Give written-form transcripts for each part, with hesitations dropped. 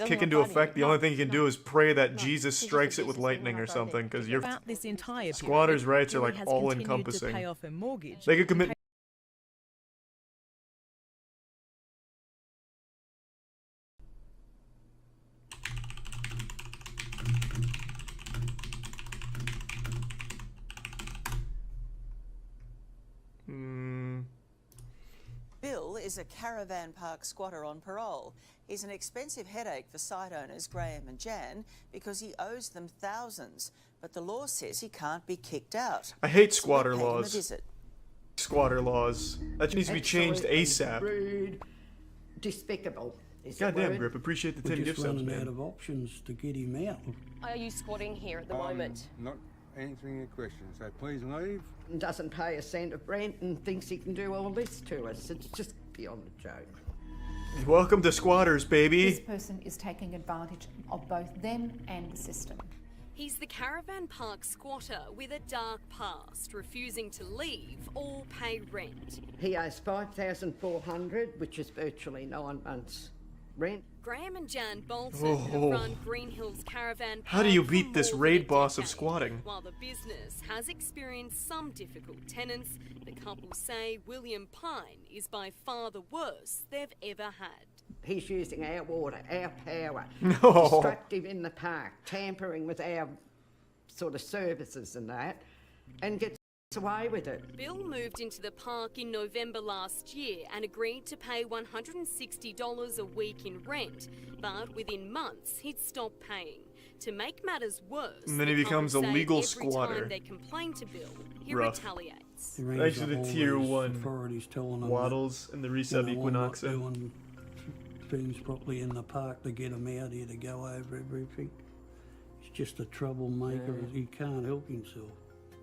kick into effect, the only thing you can do is pray that Jesus strikes it with lightning or something, because your squatters' rights are like all-encompassing. They could commit. Bill is a caravan park squatter on parole. He's an expensive headache for site owners Graham and Jan because he owes them thousands. But the law says he can't be kicked out. I hate squatter laws. Squatter laws. That needs to be changed ASAP. Rude, despicable. Goddamn, Grip. Appreciate the 10 gift subs, man. Out of options to get him out. Are you squatting here at the moment? Not answering your question, so please leave. Doesn't pay a cent of rent and thinks he can do all this to us. It's just beyond a joke. Welcome to squatters, baby. This person is taking advantage of both them and the system. He's the caravan park squatter with a dark past, refusing to leave or pay rent. He owes $5,400, which is virtually 9 months' rent. Graham and Jan Bolton have run Green Hills Caravan Park. How do you beat this raid boss of squatting? While the business has experienced some difficult tenants, the couple say William Pine is by far the worst they've ever had. He's using our water, our power, No. destructive in the park, tampering with our sort of services and that, and gets away with it. Bill moved into the park in November last year and agreed to pay $160 a week in rent, but within months he'd stopped paying. To make matters worse, and then he becomes a legal squatter. Time they complain to Bill, he retaliates. Thanks to the tier 1 waddles and the resub Equinoxa. Doing things properly in the park to get him out here to go over everything. He's just a troublemaker. He can't help himself.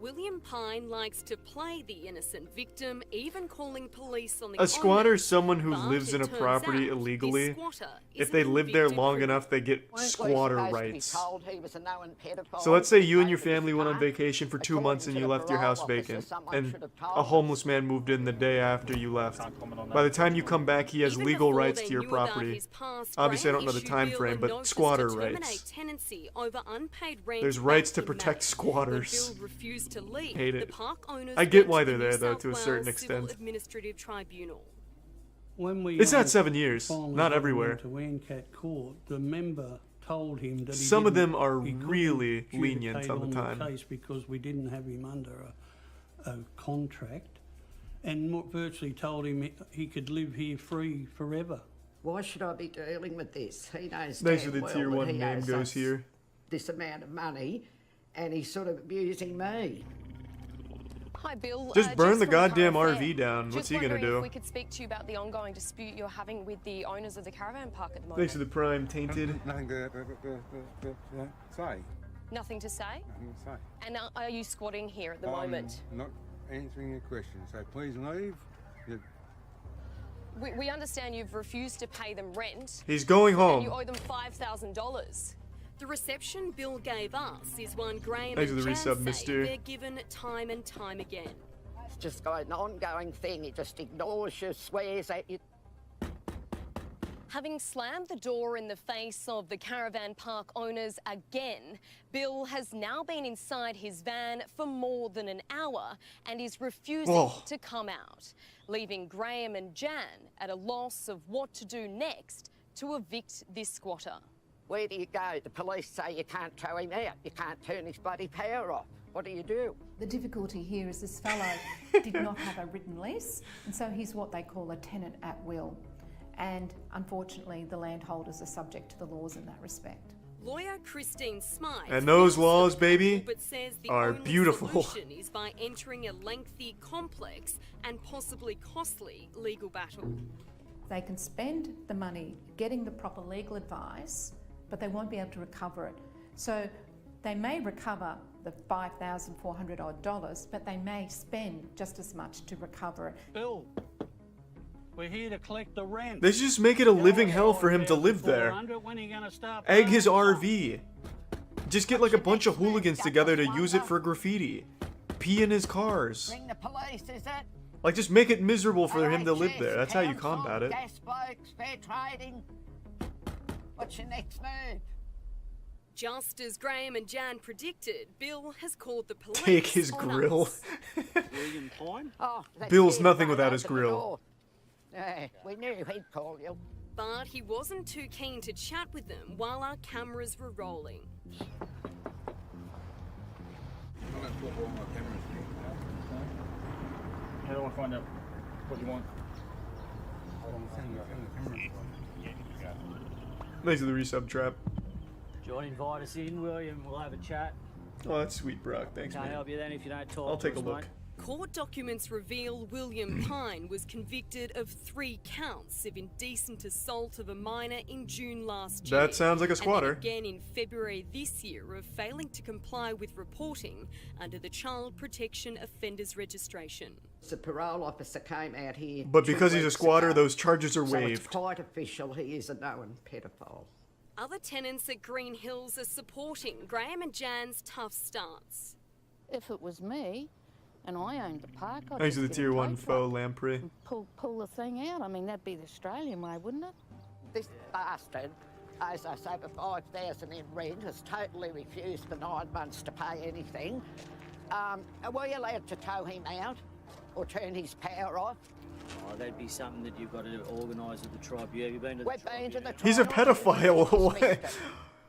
William Pine likes to play the innocent victim, even calling police on the A squatter is someone who but lives in a it turns property out illegally. this squatter If is they a live there convicted long criminal. enough, they get squatter rights. He was a known pedophile. So let's say you and your family went on vacation for 2 months and you left your house vacant, and a homeless man moved in the day after you left. By the time you come back, he has Even legal before rights they to your knew about property. his past, Obviously, I Graham don't know the issued time Bill frame, a but notice squatter to terminate rights. tenancy over unpaid rent There's rights back to in protect May. squatters. When Bill refused to leave, Hate it. the park owners I get went why to they're the there, New though, South to a certain Wales Civil extent. Administrative Tribunal. When we It's not 7 years. finally Not got him everywhere. into Ancat Court, the member told him that he Some of didn't- them are he couldn't really lenient adjudicate on the time. case because we didn't have him under a contract, and virtually told him he could live here free forever. Why should I be dealing with this? He knows Nice damn that the well tier that 1 he name owes goes us here. this amount of money, and he's sort of abusing me. Hi, Bill. Just burn the from goddamn Caravan. RV down. What's he gonna Just wondering do? if we could speak to you about the ongoing dispute you're having with the owners of the caravan park at the moment. Thanks for the prime, Tainted. Nothing to say. Nothing to say? Nothing to say. And are you squatting here at the moment? Not answering your question, so please leave. We understand you've refused to pay them rent. He's going And you home. owe them $5,000. The reception Bill gave us is one Graham Thanks for and the Jan resub, say mister. they're given time and time again. It's just got an ongoing thing. He just ignores you, swears at you. Having slammed the door in the face of the caravan park owners again, Bill has now been inside his van for more than an hour and is refusing to come out, leaving Graham and Jan at a loss of what to do next to evict this squatter. Where do you go? The police say you can't throw him out. You can't turn his bloody power off. What do you do? The difficulty here is this fellow did not have a written lease, and so he's what they call a tenant at will. And unfortunately, the landholders are subject to the laws in that respect. Lawyer Christine Smythe And those laws, supportable, baby, but says the are only beautiful. solution is by entering a lengthy, complex, and possibly costly legal battle. They can spend the money getting the proper legal advice, but they won't be able to recover it. So they may recover the $5,400 odd, but they may spend just as much to recover it. Bill, we're here to collect the rent. They should just make it a living hell for him to live there. When are you gonna start Egg his paying? RV. Just get like a bunch of hooligans together to use it for graffiti. Pee in his cars. Ring the police, is it? Like, just make it miserable for him to live there. That's how you combat it. Gas blokes, fair trading. What's your next move? Just as Graham and Jan predicted, Bill has called the police. Take his on grill. us. William Pine? Oh, Bill's nothing without his grill. Yeah, we knew he'd call you. But he wasn't too keen to chat with them while our cameras were rolling. How do I find out what you want? These are the resub trap. John, invite us in, William. We'll have a chat. Oh, that's sweet, Brock. Thanks, Can't man. help you then if you don't talk. I'll take to a us, look. mate. Court documents reveal William Pine was convicted of 3 counts of indecent assault of a minor in June last year. That sounds like a squatter. And then again in February this year of failing to comply with reporting under the Child Protection Offenders Registration. The parole officer came out here. But because 2 he's a weeks squatter, ago, those charges are so waived. it's quite official. He is a known pedophile. Other tenants at Green Hills are supporting Graham and Jan's tough stance. If it was me and I owned the park, I'd Thanks just to the get a tier 1 tow faux truck lamprey. and pull the thing out. I mean, that'd be the Australian way, wouldn't it? This bastard owes us over $5,000 in rent, has totally refused for 9 months to pay anything. Are we allowed to tow him out or turn his power off? Oh, that'd be something that you've got to organise with the tribunal. Have you been to the We've been to the He's a tribunal. pedophile.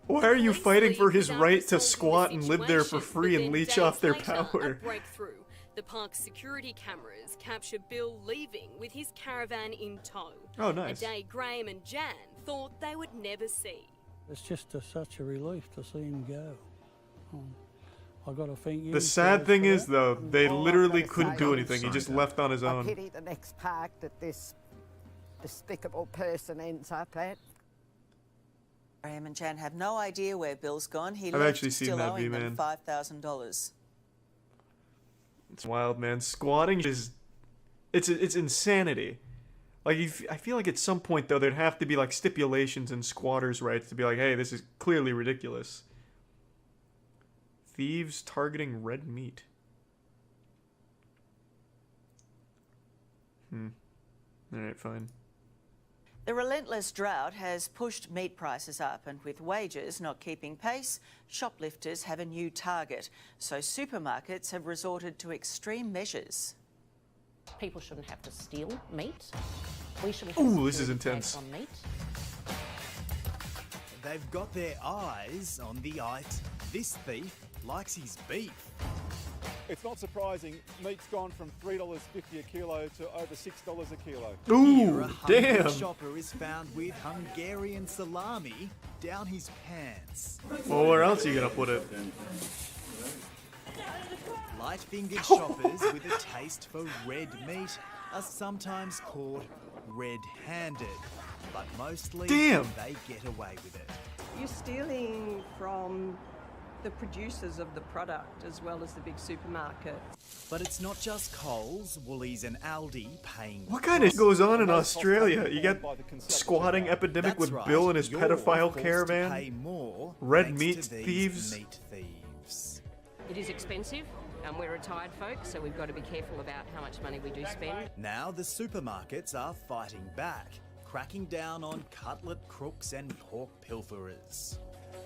Why are you Police fighting leave for his without right to resolving squat the and live there for situation, free but and then leech days off their later, power? A breakthrough. The park's security cameras capture Bill leaving with his caravan in tow. Oh, nice. A day Graham and Jan thought they would never see. It's just such a relief to see him go. I got to thank you. The sad thing is, that. though, they Oh, literally I've gotta couldn't say, do I'm anything. He just sorry. left on his I own. pity the next park that this despicable person ends up at. Graham and Jan have no idea where Bill's gone. He I've left actually seen still that owing V-Man. them $5,000. It's wild, man. Squatting is... It's insanity. Like, I feel like at some point, though, there'd have to be, like, stipulations in squatters' rights to be like, hey, this is clearly ridiculous. Thieves targeting red meat. Alright, fine. The relentless drought has pushed meat prices up, and with wages not keeping pace, shoplifters have a new target. So supermarkets have resorted to extreme measures. People shouldn't have to steal meat. We shouldn't Ooh, this is intense. on meat. They've got their eyes on the it. This thief likes his beef. It's not surprising, meat's gone from $3.50 a kilo to over $6 a kilo. Here, Ooh, a hungry damn! shopper is found with Hungarian salami down his pants. Well, where else are you gonna put it? Light-fingered shoppers with a taste for red meat are sometimes caught red-handed, but mostly Damn. they get away with it. You're stealing from the producers of the product as well as the big supermarket. But it's not just Coles, Woolies and Aldi paying. What kind of goes on in Australia? You get squatting epidemic That's with right, Bill and his you're pedophile forced to caravan? pay more Red thanks meat to these thieves? Meat thieves. It is expensive, and we're retired folks, so we've got to be careful about how much money we do spend. Now the supermarkets are fighting back, cracking down on cutlet crooks and pork pilferers.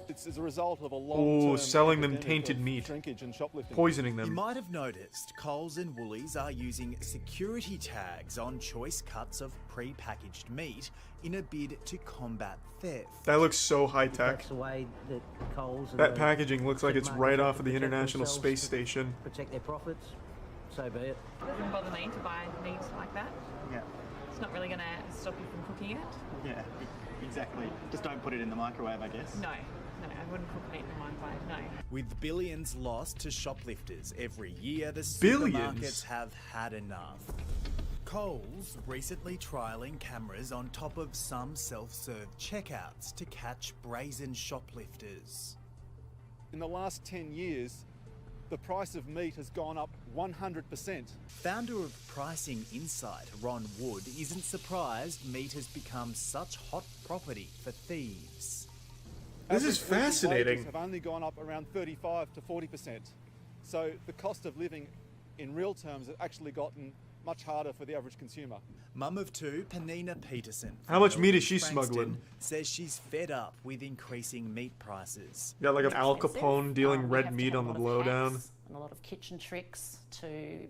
It's as a result of a long-term Oh, selling them epidemic tainted of meat. shrinkage and shoplifting. Poisoning You them. might have noticed Coles and Woolies are using security tags on choice cuts of pre-packaged meat in a bid to combat theft. That looks so high-tech. That's the way that Coles and That the packaging looks like it's supermarkets right have off to of the protect International themselves Space to Station. Protect their profits. So be it. It doesn't bother me to buy meat like that. Yeah. It's not really going to stop you from cooking it. Yeah, exactly. Just don't put it in the microwave, I guess. No, I wouldn't cook meat in the microwave, no. With billions lost to shoplifters every year, the Billions? supermarkets have had enough. Coles recently trialling cameras on top of some self-serve checkouts to catch brazen shoplifters. In the last 10 years, the price of meat has gone up 100%. Founder of Pricing Insight, Ron Wood, isn't surprised meat has become such hot property for thieves. This is Average weekly fascinating. wages have only gone up around 35 to 40%. So the cost of living in real terms has actually gotten much harder for the average consumer. Mum of two, Penina Peterson. How much meat is she Frankston, smuggling? Says she's fed up with increasing meat prices. Got like an Al Capone dealing red meat on the lowdown. And a lot of kitchen tricks to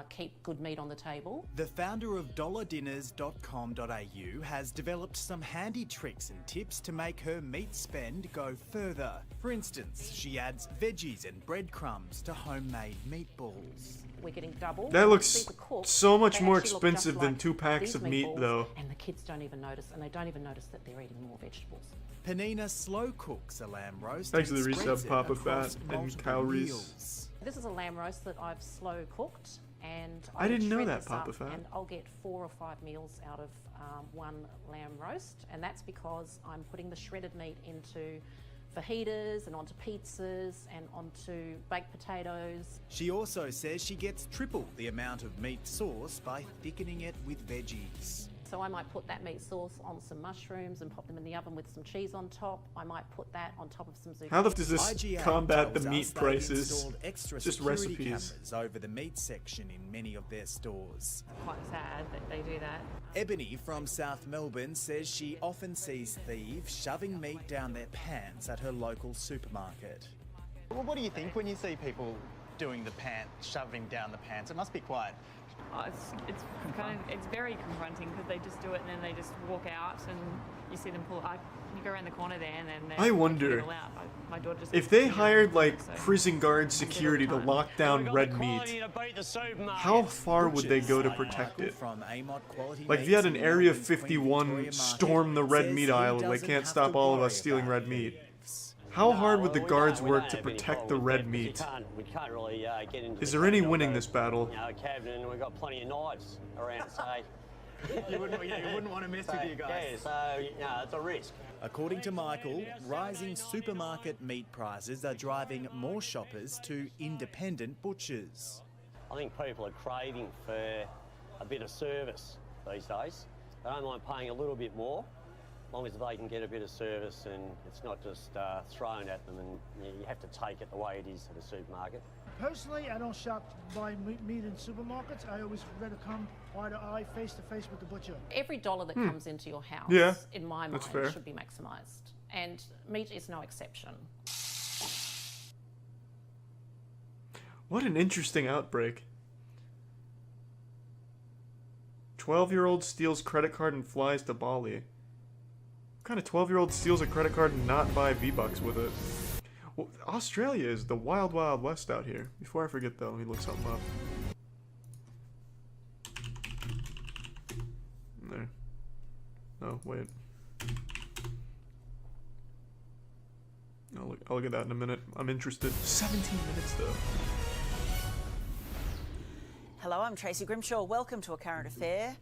keep good meat on the table. The founder of dollardinners.com.au has developed some handy tricks and tips to make her meat spend go further. For instance, she adds veggies and breadcrumbs to homemade meatballs. We're getting double. That looks See the cook, so much they more actually look expensive just than like 2 packs these of meat, meatballs, though. And the kids don't even notice, and they don't even notice that they're eating more vegetables. Penina slow cooks a lamb roast. Thanks to and the spreads resub it Papa across Fat and multiple calories. meals. This is a lamb roast that I've slow cooked, and I didn't know shred that, this Papa up, Fat. And I'll get 4 or 5 meals out of one lamb roast, and that's because I'm putting the shredded meat into fajitas and onto pizzas and onto baked potatoes. She also says she gets triple the amount of meat sauce by thickening it with veggies. So I might put that meat sauce on some mushrooms and pop them in the oven with some cheese on top. I might put that on top of some zucchini. How the f does this IGA combat the tells meat us they prices? installed extra Just security recipes. cameras over the meat section in many of their stores. Quite sad that they do that. Ebony from South Melbourne says she often sees thieves shoving meat down their pants at her local supermarket. Well, what do you think when you see people doing the shoving down the pants? It must be quite... It's very confronting because they just do it and then they just walk out and you see them pull. You go around the corner there and then I wonder my daughter just if they hired like prison guard security to lock down red meat, how far would they go to protect it? Like if you had an Area 51 storm the red meat aisle, they can't stop all of us stealing red meat. How hard would the guards work to protect the red meat? We can't really get into. Is there any winning this battle? Cabinet, and we've got plenty of knives around, so you wouldn't want to mess with you guys. Yeah, so it's a risk. According to Michael, rising supermarket meat prices are driving more shoppers to independent butchers. I think people are craving for a bit of service these days. They don't mind paying a little bit more, as long as they can get a bit of service and it's not just thrown at them and you have to take it the way it is at a supermarket. Personally, I don't shop buy meat in supermarkets. I always rather come eye to eye, face to face with the butcher. Every dollar that comes into your house, in my mind, should be maximised. And meat is no exception. What an interesting outbreak. 12-year-old steals credit card and flies to Bali. What kind of 12-year-old steals a credit card and not buy V-Bucks with it? Well, Australia is the wild, wild west out here. Before I forget, though, let me look something up. There. Oh, wait. I'll look at that in a minute. I'm interested. 17 minutes, though. Hello, I'm Tracy Grimshaw. Welcome to A Current Affair.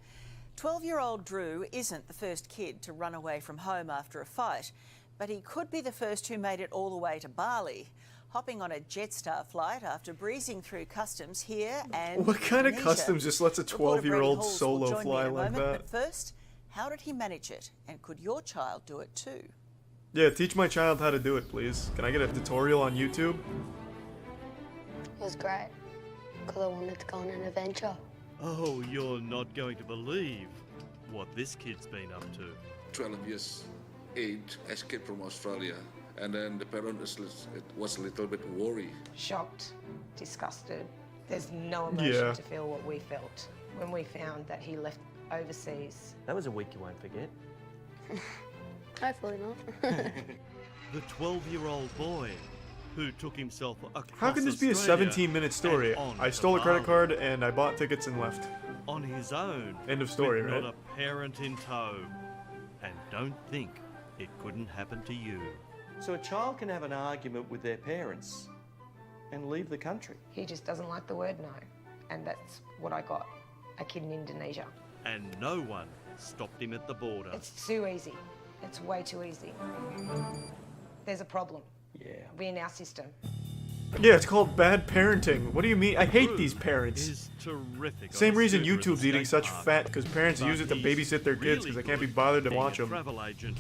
12-year-old Drew isn't the first kid to run away from home after a fight, but he could be the first who made it all the way to Bali, hopping on a Jetstar flight after breezing through customs here and What kind of Indonesia. customs just lets a Reporter Brady 12-year-old Halls will solo join me fly in a like moment, that? But first, how did he manage it? And could your child do it too? Yeah, teach my child how to do it, please. Can I get a tutorial on YouTube? It was great, because I wanted to go on an adventure. Oh, you're not going to believe what this kid's been up to. 12 years age, escaped from Australia, and then the parent was a little bit worried. Shocked, disgusted. There's no emotion to feel what we felt when we found that he left overseas. That was a week you won't forget. Hopefully not. The 12-year-old boy who took himself across How can this be a Australia 17-minute story? and on I stole a to credit Bali. card and I bought tickets and left. On his own. End of story, with right? Not a parent in tow. And don't think it couldn't happen to you. So a child can have an argument with their parents and leave the country. He just doesn't like the word no, and that's what I got, a kid in Indonesia. And no one stopped him at the border. It's too easy. It's way too easy. There's a problem. Yeah. In our system. Yeah, it's called bad parenting. What do you mean? I hate these parents. Is terrific. Same on a reason super YouTube's eating escape such park. fat, because parents But use it to he's babysit their kids because really they can't be good bothered to being watch a them. travel agent.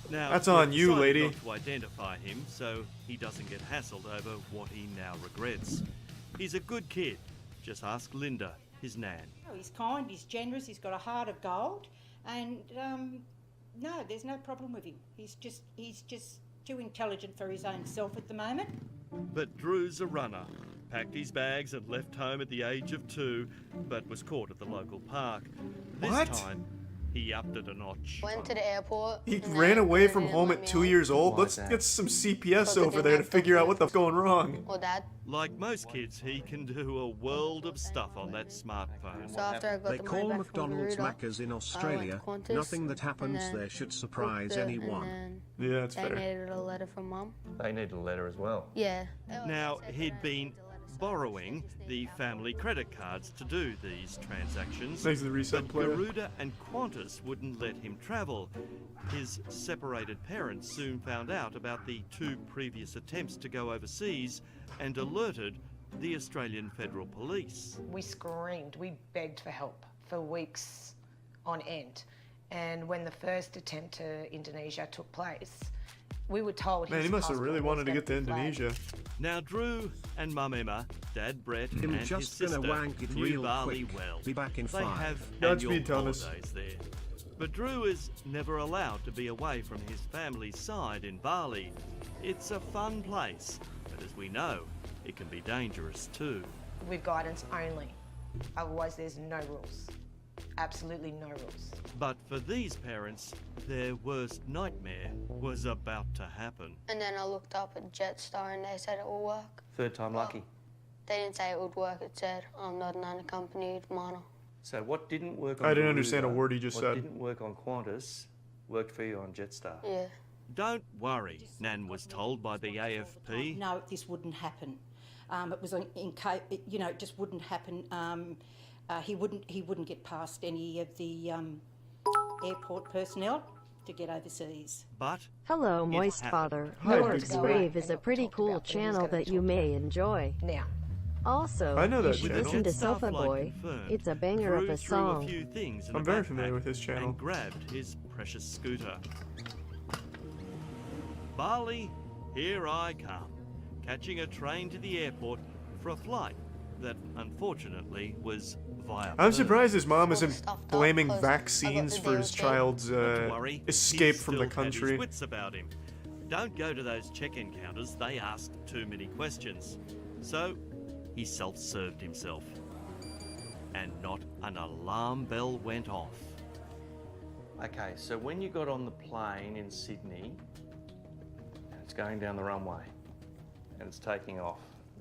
Now, That's we've on you, decided lady. not to identify him so he doesn't get hassled over what he now regrets. He's a good kid. Just ask Linda. his nan. Oh, he's kind, he's generous, he's got a heart of gold, and no, there's no problem with him. He's just too intelligent for his own self at the moment. But Drew's a runner. Packed his bags and left home at the age of 2, but was caught at the local park. This time, he upped it a notch. Went to the airport. He ran away from home at 2 years old. Let's get some CPS over there to figure out what the going wrong. Or Dad. Like most kids, he can do a world of stuff on that smartphone. So after I got They the call money back from McDonald's Garuda, Maccas in I Australia. went to Qantas, Nothing that happens and then there should surprise booked it, anyone. and Yeah, then that's they fair. needed a letter from Mum. They need a letter as well. Yeah. Now, he'd been borrowing the family credit cards to do these transactions. Thanks to the reset but player. Garuda and Qantas wouldn't let him travel. His separated parents soon found out about the 2 previous attempts to go overseas and alerted the Australian Federal Police. We screamed, we begged for help for weeks on end. And when the first attempt to Indonesia took place, we were told Man, he must have really wanted to get to Indonesia. Now, Drew and Mum Emma, Dad Brett, I'm and his just sister gonna wank it knew real Bali quick. well. Be back in They 5. have Godspeed, annual Thomas. holidays there. But Drew is never allowed to be away from his family's side in Bali. It's a fun place, but as we know, it can be dangerous too. with guidance only. Otherwise, there's no rules. Absolutely no rules. But for these parents, their worst nightmare was about to happen. And then I looked up at Jetstar and they said it will work. Third time lucky. They didn't say it would work, it said I'm not an unaccompanied minor. So what didn't work on I didn't understand a Garuda, word he just what said. didn't work on Qantas worked for you on Jetstar. Yeah. Don't worry, Nan was told by the AFP. No, this wouldn't happen. It was it just wouldn't happen. He wouldn't get past any of the airport personnel to get overseas. But hello, Moist Father. Horrocks Brave is a pretty cool channel that you may enjoy. Now. Also, I know that you should channel. listen to Staff Sofa like Boy. confirmed, It's a banger of Drew a threw song. a few things in I'm a very backpack familiar with his channel. and grabbed his precious scooter. Bali, here I come, catching a train to the airport for a flight that unfortunately was via I'm Perth. surprised his mom isn't blaming vaccines for his child's Don't worry, escape he from the still had his country. wits about him. Don't go to those check-in counters, they ask too many questions. So, he self-served himself. And not an alarm bell went off. Okay, so when you got on the plane in Sydney, and it's going down the runway, and it's taking off,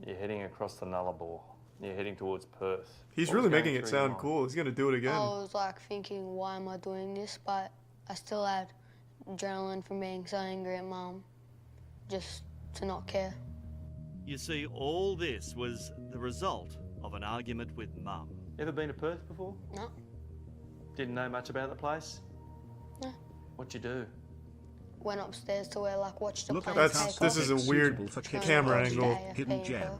you're heading across the Nullarbor, you're heading towards Perth. He's What really was going making it through your sound mind? cool. He's gonna do it again. I was like thinking, why am I doing this? But I still had adrenaline from being so angry at Mum, just to not care. You see, all this was the result of an argument with Mum. Ever been to Perth before? No. Didn't know much about the place? No. What'd you do? Went upstairs to where like watch the Look plane up take This off. is a weird suitable for camera kids. angle. Hidden gem.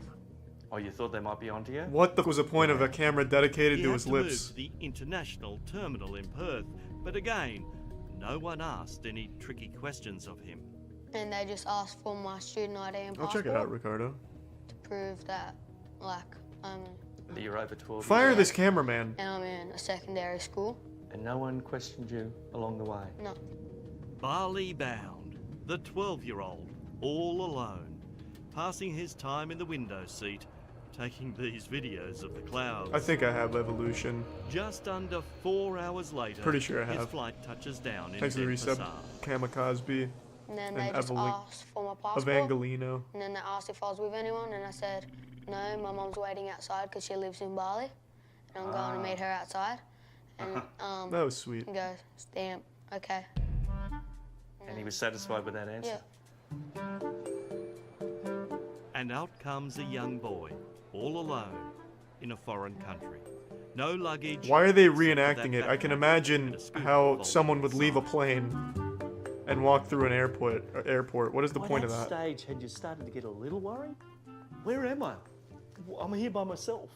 Oh, you thought they might be onto you? What was the point of a camera dedicated He to had his to move lips? to the international terminal in Perth, but again, no one asked any tricky questions of him. And they just asked for my student ID and I'll passport check it out, Ricardo. to prove that, like, That you're over 12 Fire years this old? cameraman. and I'm in a secondary school. And no one questioned you along the way? No. Bali bound, the 12-year-old, all alone, passing his time in the window seat, taking these videos of the clouds. I think I have Evolution. Just under 4 hours later, Pretty sure I his have. flight touches down in Thanks to the resub. Denpasar. Kamikaze And then and they just Evelyn asked for my passport. Evangelino. And then they asked if I was with anyone, and I said, no, my mum's waiting outside because she lives in Bali, and I'm going to meet her outside. And That was sweet. he goes, stamp, okay. And he was satisfied with that answer? Yeah. And out comes a young boy, all alone, in a foreign country. No luggage. Why are they except for reenacting that it? I can backpack imagine and a scooter how folded someone would leave a inside. plane and walk through an airport. What is the By point of that that? stage, had you started to get a little worried? Where am I? I'm here by myself.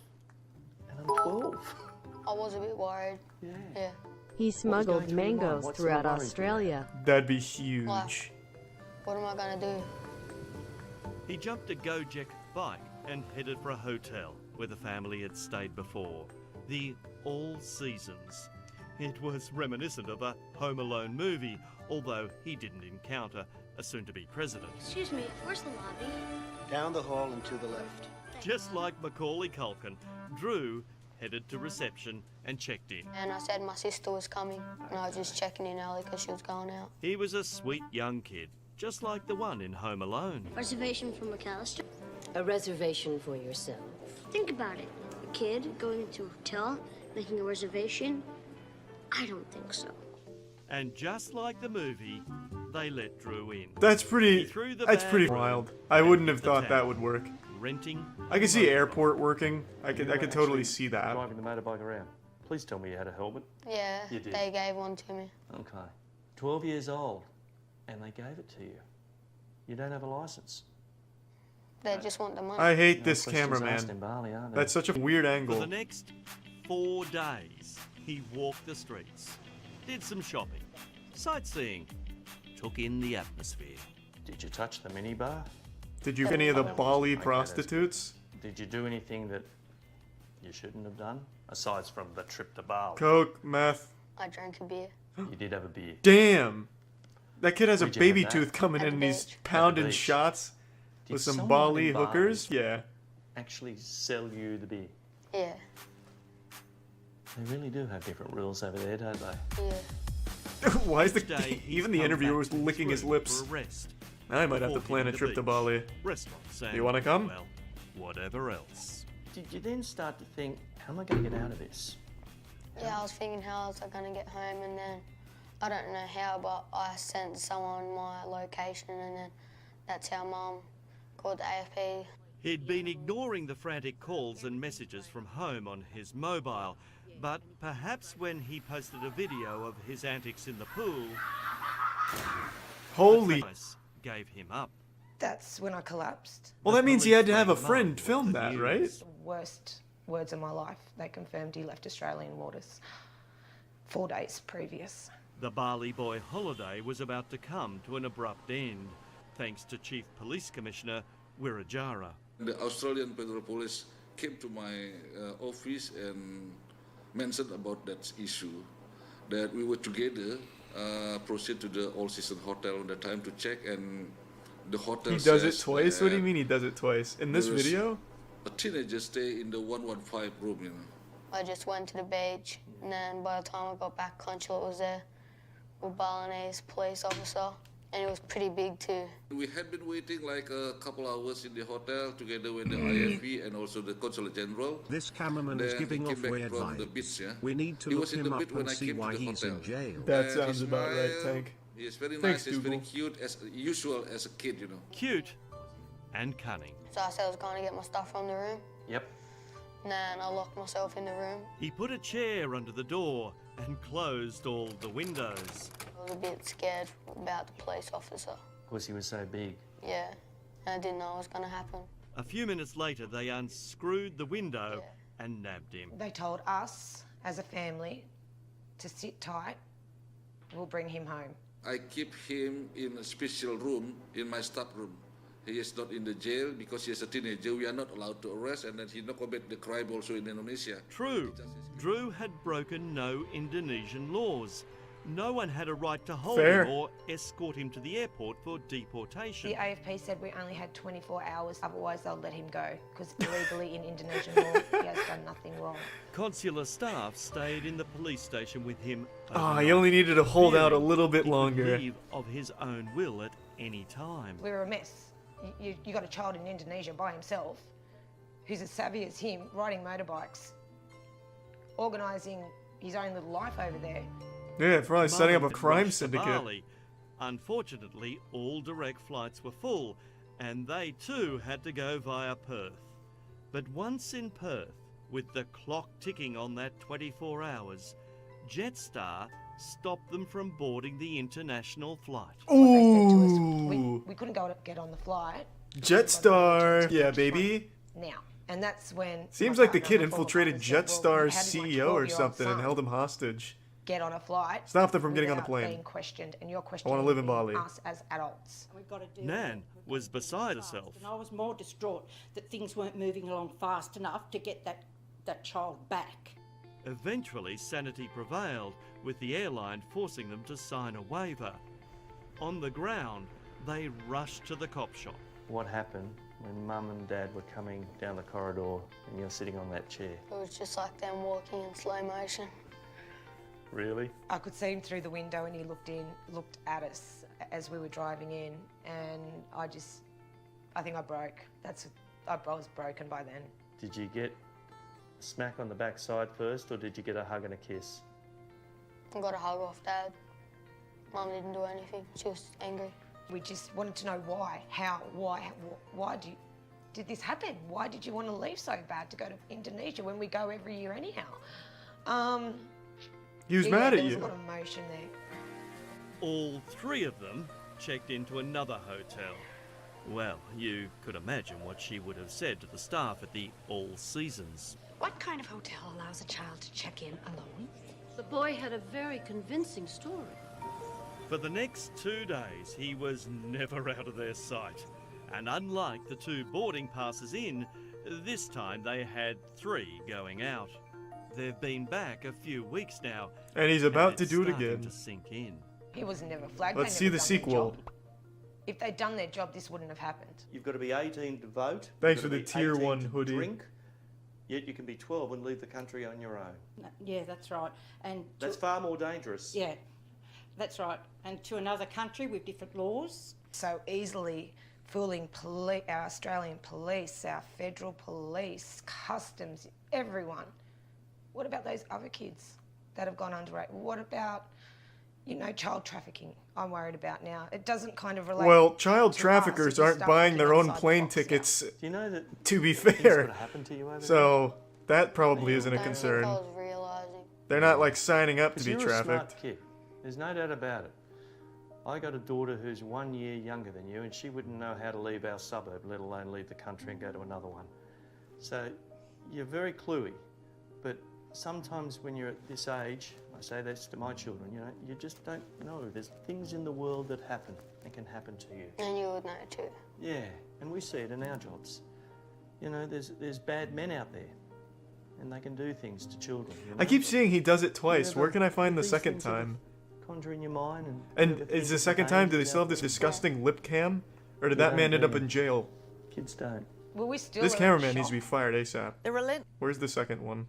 And I'm 12. I was a bit worried. Yeah. He smuggled through your mind? mangoes What's throughout the worry? Australia. That'd be huge. Like, what am I going to do? He jumped a Gojek bike and headed for a hotel where the family had stayed before. the All Seasons. It was reminiscent of a Home Alone movie, although he didn't encounter a soon-to-be president. Excuse me, where's the lobby? Down the hall and to the left. Just like Macaulay Culkin, Drew headed to reception and checked in. And I said my sister was coming, and I was just checking in early because she was going out. He was a sweet young kid, just like the one in Home Alone. Reservation for McAllister? A reservation for yourself. Think about it. A kid going into a hotel, making a reservation? I don't think so. And just like the movie, they let Drew in. That's He pretty. threw the That's bag pretty room wild. I wouldn't have the thought town. that would work. Renting. I could see airport working. I could totally see that. Driving the motorbike around. Please tell me you had a helmet. Yeah, You did. they gave one to me. Okay. 12 years old, and they gave it to you. You don't have a license. They just want the money. I hate No this questions cameraman. asked in Bali, are there? That's such a weird For angle. the next 4 days, he walked the streets, did some shopping, sightseeing, took in the atmosphere. Did you touch the minibar? Did you any of the Bali prostitutes? Did you do anything that you shouldn't have done? Aside from the trip to Bali. Coke, meth. I drank a beer. You did have a beer. Damn. That kid has a Where'd you have baby that? tooth coming At in and the he's beach. pounding beach. shots Did with some someone Bali in Bali hookers. Yeah. Actually sell you the beer. Yeah, They really do have different rules over there, don't they? yeah. Why is Each day, he's even the come interviewer back was to licking his room lips? for a rest. I might have to Before plan a hitting the trip to beach, Bali. Restaurants and, You wanna come? well, whatever else. Did you then start to think, how am I going to get out of this? Yeah, I was thinking how was I going to get home, and then I don't know how, but I sent someone my location, and then that's how Mum called the AFP. He'd been ignoring the frantic calls and messages from home on his mobile, but perhaps when he posted a video of his antics in the pool, Holy. the price gave him up. That's when I collapsed. Well, The that means he had to police have a blamed friend Mum film with the that, right? news. Worst words of my life. They confirmed he left Australian waters 4 days previous. The Bali boy holiday was about to come to an abrupt end, thanks to Chief Police Commissioner Wirajara. The Australian Federal Police came to my office and mentioned about that issue, that we were together, proceed to the All Season Hotel on the time to check, and the hotel He does it says twice? What do you that mean he does it twice? In this there was video? a teenager stay in the 115 room, you know. I just went to the beach, and then by the time I got back, Consulate was there with Balinese police officer, and it was pretty big too. We had been waiting like a couple hours in the hotel together with the IFP and also the Consulate General. This cameraman is Then giving he off came back weird from the vibes. beach, yeah? We need to He look was in him the up bit when and I see came to why the he's hotel. in jail. That And sounds he about right, smiled. Tank. He's very Thanks, nice, he's very Dougal. cute, as usual as a kid, you know. Cute and cunning. So I said I was going to get my stuff from the room, Yep. and then I locked myself in the room. He put a chair under the door and closed all the windows. I was a bit scared about the police officer. Because he was so big. Yeah, and I didn't know what was going to happen. A few minutes later, they unscrewed the window and nabbed him. They told us as a family to sit tight. We'll bring him home. I keep him in a special room in my staff room. He is not in the jail because he is a teenager. We are not allowed to arrest, and then he not commit the crime also in Indonesia. True, Drew had broken no Indonesian laws. No one had a right to hold Fair. him or escort him to the airport for deportation. The AFP said we only had 24 hours, otherwise they'll let him go, because illegally in Indonesian law, he has done nothing wrong. Consular staff stayed in the police station with him. Ah, he only needed to hold out a little bit He could longer. leave of his own will at any time. We're a mess. You got a child in Indonesia by himself, who's as savvy as him, riding motorbikes, organising his own little life over there. Yeah, probably setting up a Mum had crime rushed to syndicate. Bali. Unfortunately, all direct flights were full, and they too had to go via Perth. But once in Perth, with the clock ticking on that 24 hours, Jetstar stopped them from boarding the international flight. Ooh. We couldn't get on the flight Jetstar. Yeah, baby. now. And that's when... Seems my like the partner kid on the phone infiltrated said, well, Jetstar's how did my CEO or 12-year-old something and son held him hostage. get on a flight, Stopped them from getting on the without plane. being questioned, and you're I questioning want to live in Bali. us as adults. We've got to do Nan was beside herself. And I was more distraught that things weren't moving along fast enough to get that child back. Eventually, sanity prevailed, with the airline forcing them to sign a waiver. On the ground, they rushed to the cop shop. What happened when Mum and Dad were coming down the corridor and you're sitting on that chair? It was just like them walking in slow motion. Really? I could see him through the window and he looked at us as we were driving in, and I think I broke. I was broken by then. Did you get a smack on the backside first, or did you get a hug and a kiss? I got a hug off Dad. Mum didn't do anything. She was angry. We just wanted to know why, how, why did this happen? Why did you want to leave so bad to go to Indonesia when we go every year anyhow? He was mad at There was you. a lot of emotion there. All three of them checked into another hotel. Well, you could imagine what she would have said to the staff at the All Seasons. What kind of hotel allows a child to check in alone? The boy had a very convincing story. For the next 2 days, he was never out of their sight. And unlike the 2 boarding passes in, this time they had 3 going out. They've been back a few weeks now. And he's about and to it's do it starting again. to sink in. He was never flagged. Let's They see never the done their sequel. job. If they'd done their job, this wouldn't have happened. You've got to be 18 to vote. Thanks You've for got the to be tier 18 1 to hoodie. Drink, yet you can be 12 and leave the country on your own. Yeah, that's right. And That's far more dangerous. yeah, that's right. And to another country with different laws. So easily fooling our Australian police, our federal police, customs, everyone. What about those other kids that have gone underage? What about, child trafficking? I'm worried about now. It doesn't kind of relate. Well, child to us. traffickers It just aren't starts buying their looking own outside the plane box now. tickets, Do you know that to be things fair. could happen to you over So, that probably isn't a I don't think concern. I was realising. They're not like signing up to Because be you're a smart trafficked. kid. There's no doubt about it. I got a daughter who's 1 year younger than you, and she wouldn't know how to leave our suburb, let alone leave the country and go to another one. So you're very cluey, but sometimes when you're at this age, I say this to my children, you just don't know. There's things in the world that happen and can happen to you. And you would know too. Yeah, and we see it in our jobs. There's bad men out there, and they can do things to children. I keep seeing he does it twice. Yeah, Where can I find the these second things sort of time? Conjure in your mind And whoever is the thinks second of time, names do they without still have this thinking. disgusting lip cam? Or did Yeah, that man end up yeah. in jail? Kids don't. Well, we still This are cameraman in needs to be shock. fired ASAP. The relent. Where's the second one?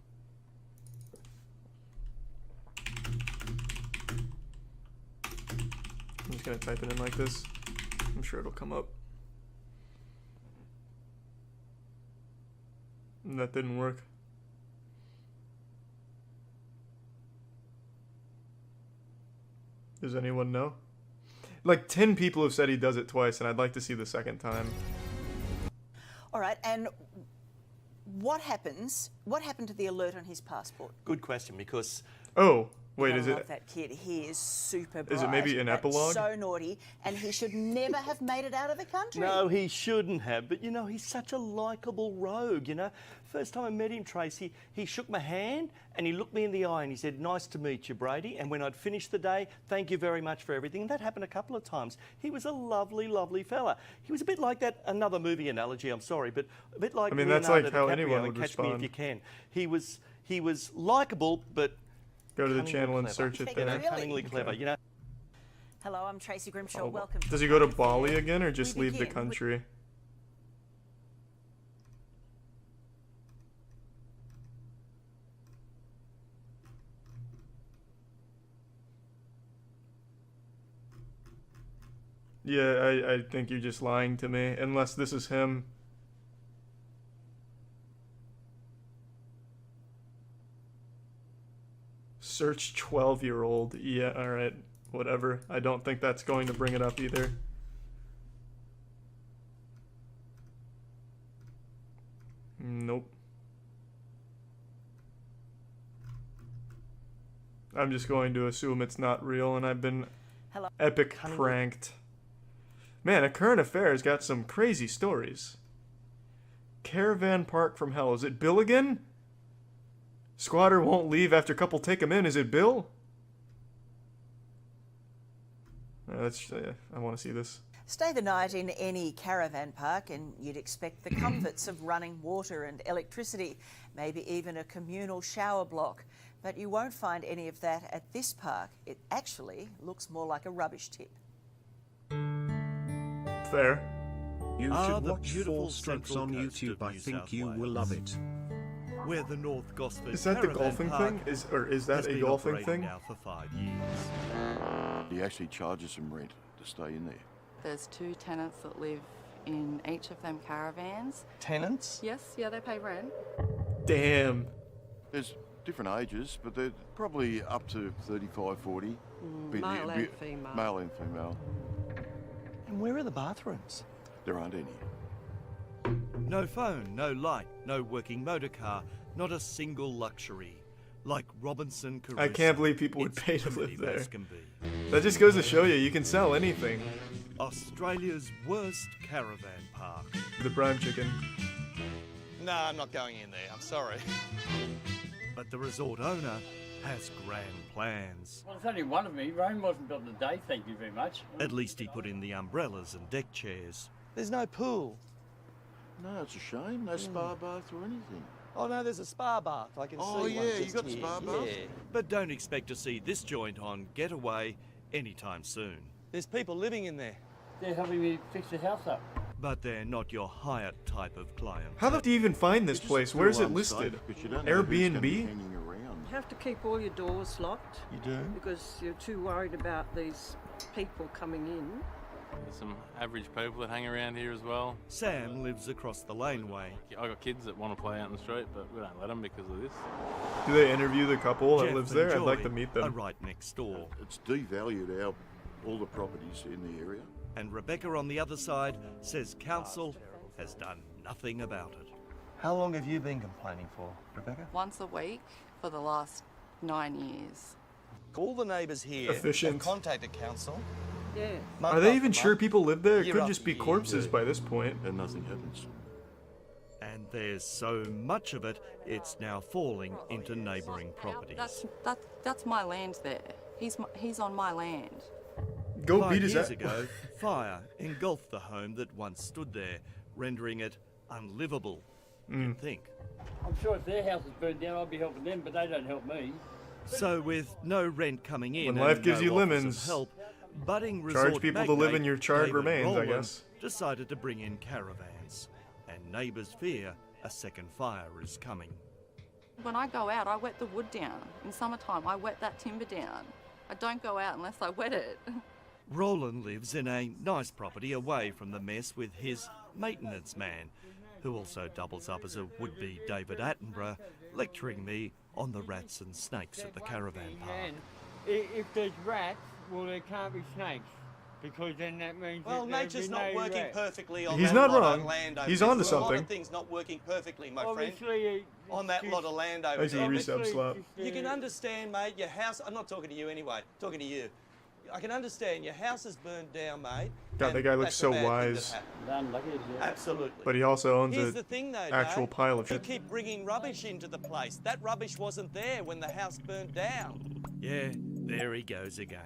I'm just gonna type it in like this. I'm sure it'll come up. And that didn't work. Does anyone know? Like 10 people have said he does it twice, and I'd like to see the second time. All right, and what happens? What happened to the alert on his passport? Good question, because Oh, wait, I is love it? that kid. He is super bright. Is it maybe an and epilogue? So naughty, and he should never have made it out of the country. no, he shouldn't have. But he's such a likeable rogue. First time I met him, Tracy, he shook my hand and he looked me in the eye and he said, "Nice to meet you, Brady." And when I'd finished the day, "Thank you very much for everything." And that happened a couple of times. He was a lovely, lovely fella. He was a bit like that. Another movie analogy. I'm sorry, but a bit like I mean, that's Leonardo like how DiCaprio anyone in would Catch Me respond. If You Can. He was likeable, but Go to the cunningly channel and clever. search it there. there. Cunningly clever. Hello, I'm Tracy Grimshaw. Oh, Welcome. does he go to Bali again, or just We leave the begin with- country? Yeah, I think you're just lying to me, unless this is him. Search 12-year-old. Yeah, alright, whatever. I don't think that's going to bring it up either. Nope. I'm just going to assume it's not real, and I've been Hello. epic pranked. Man, A Current Affair's got some crazy stories. Caravan Park from Hell. Is it Bill again? Squatter won't leave after couple take him in. Is it Bill? I want to see this. Stay the night in any caravan park and you'd expect the comforts of running water and electricity, maybe even a communal shower block. But you won't find any of that at this park. It actually looks more like a rubbish tip. Fair. You Ah, should the watch beautiful 4 Strokes central on coast YouTube. of I New think South you will Wales. love it. Where the North Gosford Is that the Caravan golfing Park thing? Is that has a been golfing operating thing? now for 5 years. He actually charges some rent to stay in there. There's 2 tenants that live in each of them caravans. Tenants? Yes, yeah, they pay rent. Damn. There's different ages, but they're probably up to 35, 40. Male and female. Male and female. And where are the bathrooms? There aren't any. No phone, no light, no working motor car, not a single luxury. Like Robinson Crusoe. I can't believe people would it's pay to pretty live there. as can be. That just goes to show you can sell anything. Australia's worst caravan park. The prime chicken. No, I'm not going in there. I'm sorry. But the resort owner has grand plans. Well, there's only one of me. Rain wasn't on the day, thank you very much. At least he put in the umbrellas and deck chairs. There's no pool. No, it's a shame. No spa bath or anything. Oh no, there's a spa bath. I can see one. Yeah, you just got the here. spa bath? Yeah. But don't expect to see this joint on Getaway anytime soon. There's people living in there. They're helping me fix the house up. But they're not your Hyatt type of client. How do you even find this place? Where is it listed? Airbnb? You have to keep all your doors locked. You do? Because you're too worried about these people coming in. There's some average people that hang around here as well. Sam lives across the laneway. I got kids that want to play out in the street, but we don't let them because of this. Do they interview the couple that Jeff lives and there? I'd Joy like to meet are them. right next door. It's devalued all the properties in the area. And Rebecca on the other side says council has done nothing about it. How long have you been complaining for, Rebecca? Once a week for the last 9 years. All the neighbours here Efficient. have contacted council. Yeah. Are they even sure people live there? It Year could after just be year. corpses by this point. And nothing happens. And there's so much of it, it's now falling into neighbouring properties. That's my land there. He's on my land. Go 5 beat his years ass. ago, fire engulfed the home that once stood there, rendering it unlivable, you'd think. I'm sure if their house is burned down, I'll be helping them, but they don't help me. So with no rent coming in When and life gives no you offers of lemons, help, budding charge resort people to live in magnate your charred David remains, I Rowland guess. decided to bring in caravans, and neighbours fear a second fire is coming. When I go out, I wet the wood down. In summertime, I wet that timber down. I don't go out unless I wet it. Roland lives in a nice property away from the mess with his maintenance man, who also doubles up as a would-be David Attenborough, lecturing me on the rats and snakes at the caravan park. If there's rats, well, there can't be snakes, because then that means Well, that there'll nature's be not no working rats. perfectly on He's that not lot wrong. of land over He's there. onto There's a lot something. of things not working perfectly, my friend. Obviously, On that lot of land over Thanks for there. the resub slap. You can understand, mate, your house... I'm not talking to you anyway, talking to you. I can understand your house is burned down, mate. God, that guy looks that's so a bad thing wise. that happened. Absolutely. But he also owns Here's an the thing, though, actual Dave. pile of You shit. keep bringing rubbish into the place. That rubbish wasn't there when the house burned down. Yeah, there he goes again.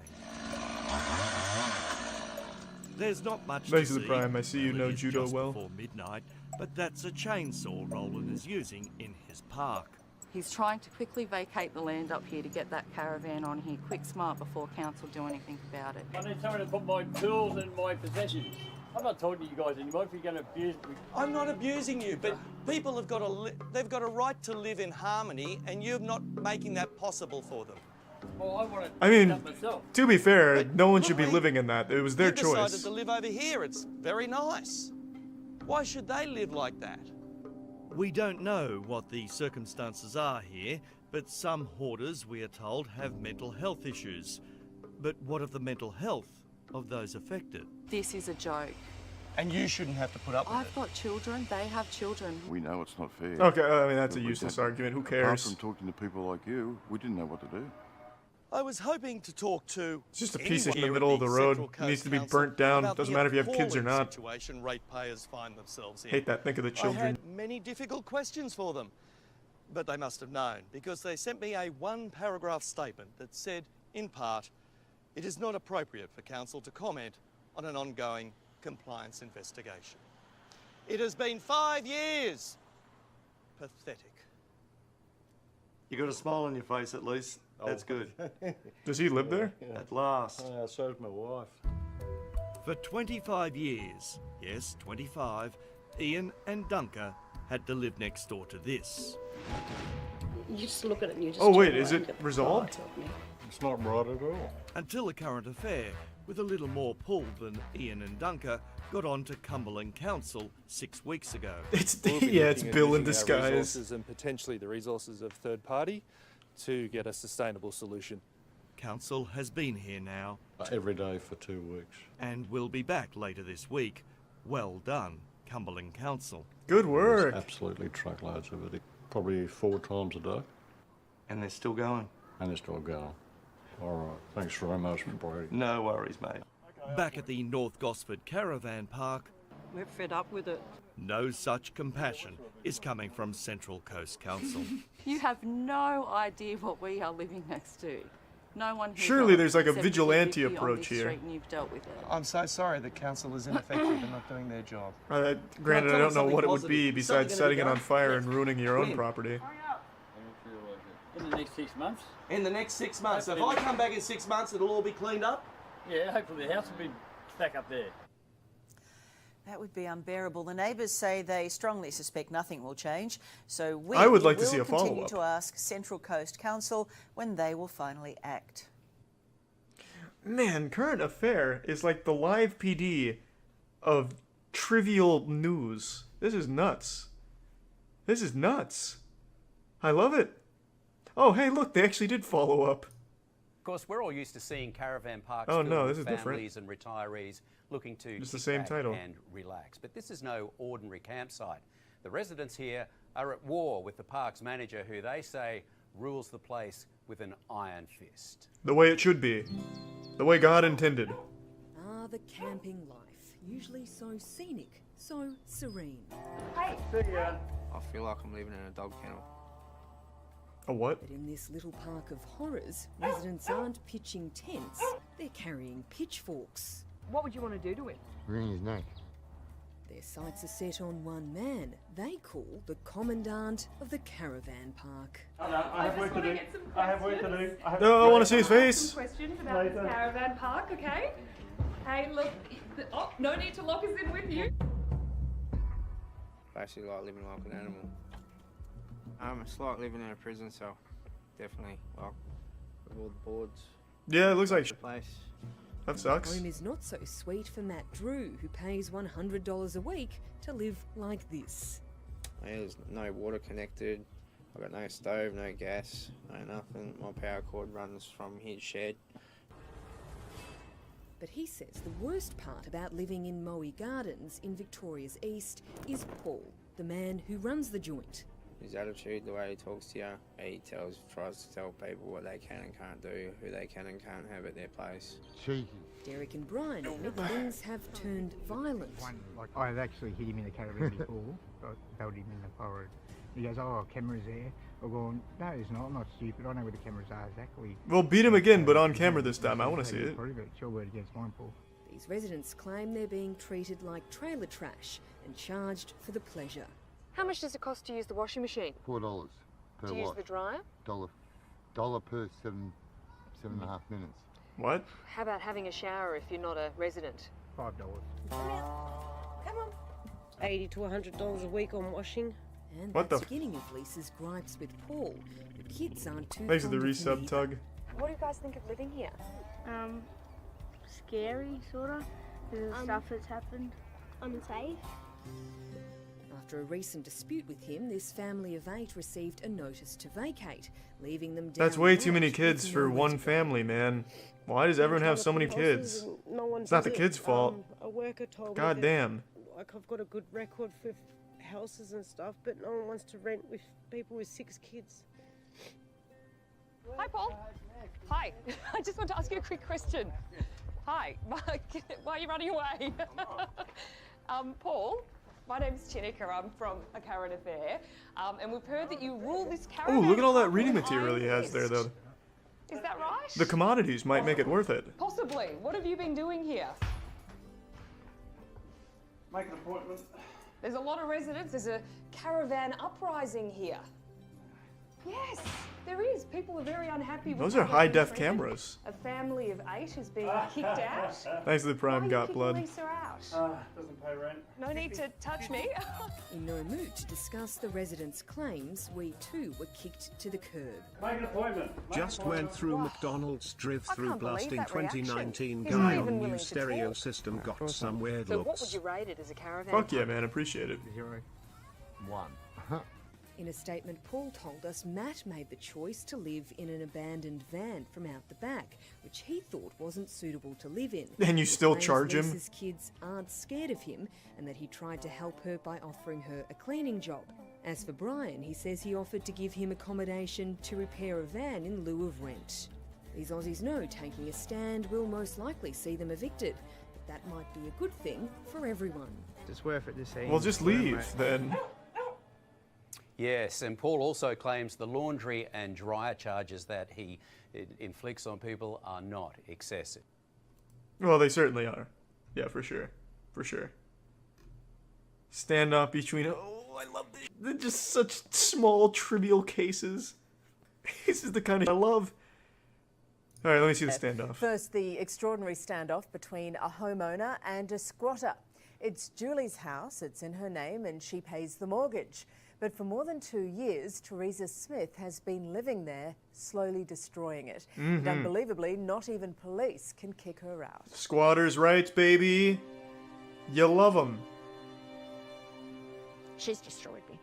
There's not much Thanks to for the prime. I see you know It is judo just well. before midnight, but that's a chainsaw Roland is using in his park. He's trying to quickly vacate the land up here to get that caravan on here quick smart before council do anything about it. I need someone to put my tools and my possessions. I'm not talking to you guys anymore if you're going to abuse me. I'm not abusing you, but people have got they've got a right to live in harmony, and you're not making that possible for them. Well, I want to I do mean, that myself. to be fair, no one should be living in that. It was their You decided choice. to live over here. It's very nice. Why should they live like that? We don't know what the circumstances are here, but some hoarders, we are told, have mental health issues. But what of the mental health of those affected? This is a joke. And you shouldn't have to put up with I've got children, they have children. We know it's not fair. Okay, I mean, that's a But we useless don't- argument. Who Apart cares? from talking to people like you, we didn't know what to do. I was hoping to talk to It's just a piece of shit in the anyone middle here of the at road. Central It needs Coast to be Council burnt down. about Doesn't the matter if you have kids or appalling not. situation ratepayers find themselves in. Hate that. Think of the I children. had many difficult questions for them, but they must have known because they sent me a one-paragraph statement that said, in part, it is not appropriate for council to comment on an ongoing compliance investigation. It has been 5 years. Pathetic. You got a smile on your face at least. That's good. Does he live there? At last. So does my wife. For 25 years, yes, 25, Ian and Dunker had to live next door to this. You just look at it and you just... Oh wait, is it resolved? It's not right at all. Until a current affair with a little more pull than Ian and Dunker got on to Cumberland Council 6 weeks ago. It's We'll be yeah, it's looking at Bill in using our disguise. resources and potentially the resources of third party to get a sustainable solution. Council has been here now. Every day for 2 weeks. And will be back later this week. Well done, Cumberland Council. Good work. There's absolutely truckloads of it, probably 4 times a day. And they're still going. And they're still going. All right, thanks very much, Brady. No worries, mate. Back at the North Gosford Caravan Park, We're fed up with it. no such compassion is coming from Central Coast Council. You have no idea what we are living next to. No one. Surely there's like a vigilante approach here. And you've dealt with it. I'm so sorry that council is ineffective and not doing their job. Granted, I don't know what it would be besides setting it on fire and ruining your own property. In the next 6 months. In the next 6 months. So if I come back in 6 months, it'll all be cleaned up? Yeah, hopefully the house will be back up there. That would be unbearable. The neighbours say they strongly suspect nothing will change, so we I would like to see a will continue follow-up. to ask Central Coast Council when they will finally act. Man, Current Affair is like the live PD of trivial news. This is nuts. This is nuts. I love it. Oh, hey, look, they actually did follow up. Of course, we're all used to seeing caravan parks Oh, filled no, with this is different. families and retirees looking to Just the kick same back title. and relax. But this is no ordinary campsite. The residents here are at war with the park's manager, who they say rules the place with an iron fist. The way it should be. The way God intended. Ah, the camping life. Usually so scenic, so serene. Hey, I feel like I'm living in a dog kennel. A what? But in this little park of horrors, residents aren't pitching tents, they're carrying pitchforks. What would you want to do to him? Wring his neck. Their sights are set on one man they call the commandant of the caravan park. I have work to do. I have work to do. No, I want to see his face. Some questions about this caravan park, okay? Hey, look. Oh, no need to lock us in with you. Basically like living like an animal. It's like living in a prison cell. Definitely. Like, with all the boards. Yeah, it looks like the place. That sucks. Home is not so sweet for Matt Drew, who pays $100 a week to live like this. There's no water connected. I've got no stove, no gas, no nothing. My power cord runs from his shed. But he says the worst part about living in Moe Gardens in Victoria's East is Paul, the man who runs the joint. His attitude, the way he talks to you, he tries to tell people what they can and can't do, who they can and can't have at their place. Cheeky. Derek and Brian admit things have turned violent. I had actually hit him in the caravan before. I held him in the forehead. He goes, "Oh, camera's there." I'm going, "No, it's not. I'm not stupid. I know where the cameras are exactly." We'll beat him again, but on camera this time. I want to see it. Prove it. It's your word against mine, Paul. These residents claim they're being treated like trailer trash and charged for the pleasure. How much does it cost to use the washing machine? $4 per To use wash. the dryer? Dollar per 7.5 minutes. What? How about having a shower if you're not a resident? $5. Come on. $80 to $100 a week on washing. And What that's the- beginning of Lisa's gripes with Paul. The kids aren't too Thanks for the fond of resub, him Tug. What do you guys think of living here? Scary, sorta, because of stuff that's happened. Unsafe. After a recent dispute with him, this family of 8 received a notice to vacate, leaving them down That's way the too many road kids with for nowhere one to go. family, man. Why does everyone have so many kids? It's not the kids' fault. A worker told God me damn. like I've got a good record for houses and stuff, but no one wants to rent with people with 6 kids. Hi, Paul. Hi. I just want to ask you a quick question. Hi. Why are you running away? Paul, my name's Tyrannical. I'm from A Current Affair, and we've heard that you rule this Oh, caravan. look at all that park reading with material he iron has there, fist. though. Is that right? The commodities might make it worth it. Possibly. What have you been doing here? Make an appointment. There's a lot of residents. There's a caravan uprising here. Yes, there is. People are very unhappy with Those how are they've high-def been treated. cameras. A family of 8 is being kicked out. Thanks to the Prime Why are got you kicking blood. Lisa out? Doesn't pay rent. No need to touch me. In no mood to discuss the residents' claims, we too were kicked to the curb. Make an appointment. Just went through McDonald's drive-through can't blast believe in that reaction. 2019. He's Guy not on even new willing to stereo talk. system got some weird So what would looks. you rate it as a caravan? Fuck yeah, man. Appreciate it. 0. 1. In a statement, Paul told us Matt made the choice to live in an abandoned van from out the back, which he thought wasn't suitable to live in. And you He still claims charge him? Lisa's kids aren't scared of him, and that he tried to help her by offering her a cleaning job. As for Brian, he says he offered to give him accommodation to repair a van in lieu of rent. These Aussies know taking a stand will most likely see them evicted, but that might be a good thing for everyone. It's worth it to see. Well, just leave then. Yes, and Paul also claims the laundry and dryer charges that he inflicts on people are not excessive. Well, they certainly are. Yeah, for sure. For sure. Standoff between... Oh, I love this. They're just such small, trivial cases. This is the kind of I love. All right, let me see the standoff. First, the extraordinary standoff between a homeowner and a squatter. It's Julie's house, it's in her name, and she pays the mortgage. But for more than 2 years, Teresa Smith has been living there, slowly destroying it. And unbelievably, not even police can kick her out. Squatters' rights, baby. You love them. She's destroyed me.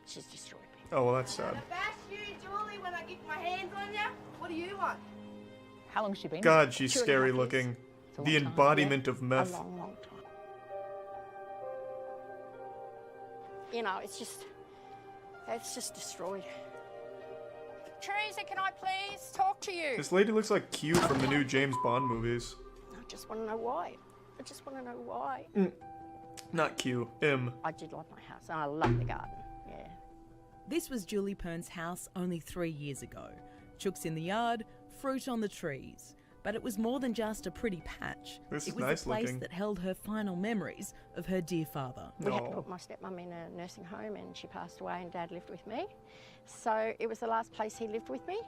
She's destroyed me. Oh, well, that's sad. Bash you, Julie, when I get my hands on you. What do you want? How long has she been? God, she's 2.5 scary years. looking. It's a The long time, embodiment yeah. of meth. A long, long time. You know, it's just destroyed. Teresa, can I please talk to you? This lady looks like Q from the new James Bond movies. I just want to know why. I just want to know why. Not Q. M. I did love my house, and I love the garden. Yeah. This was Julie Pern's house only 3 years ago. Chooks in the yard, fruit on the trees. But it was more than just a pretty patch. This it is was nice the place looking. that held her final memories of her dear father. We had to put my stepmum in a nursing home, and she passed away, and Dad lived with me. So it was the last place he lived with me,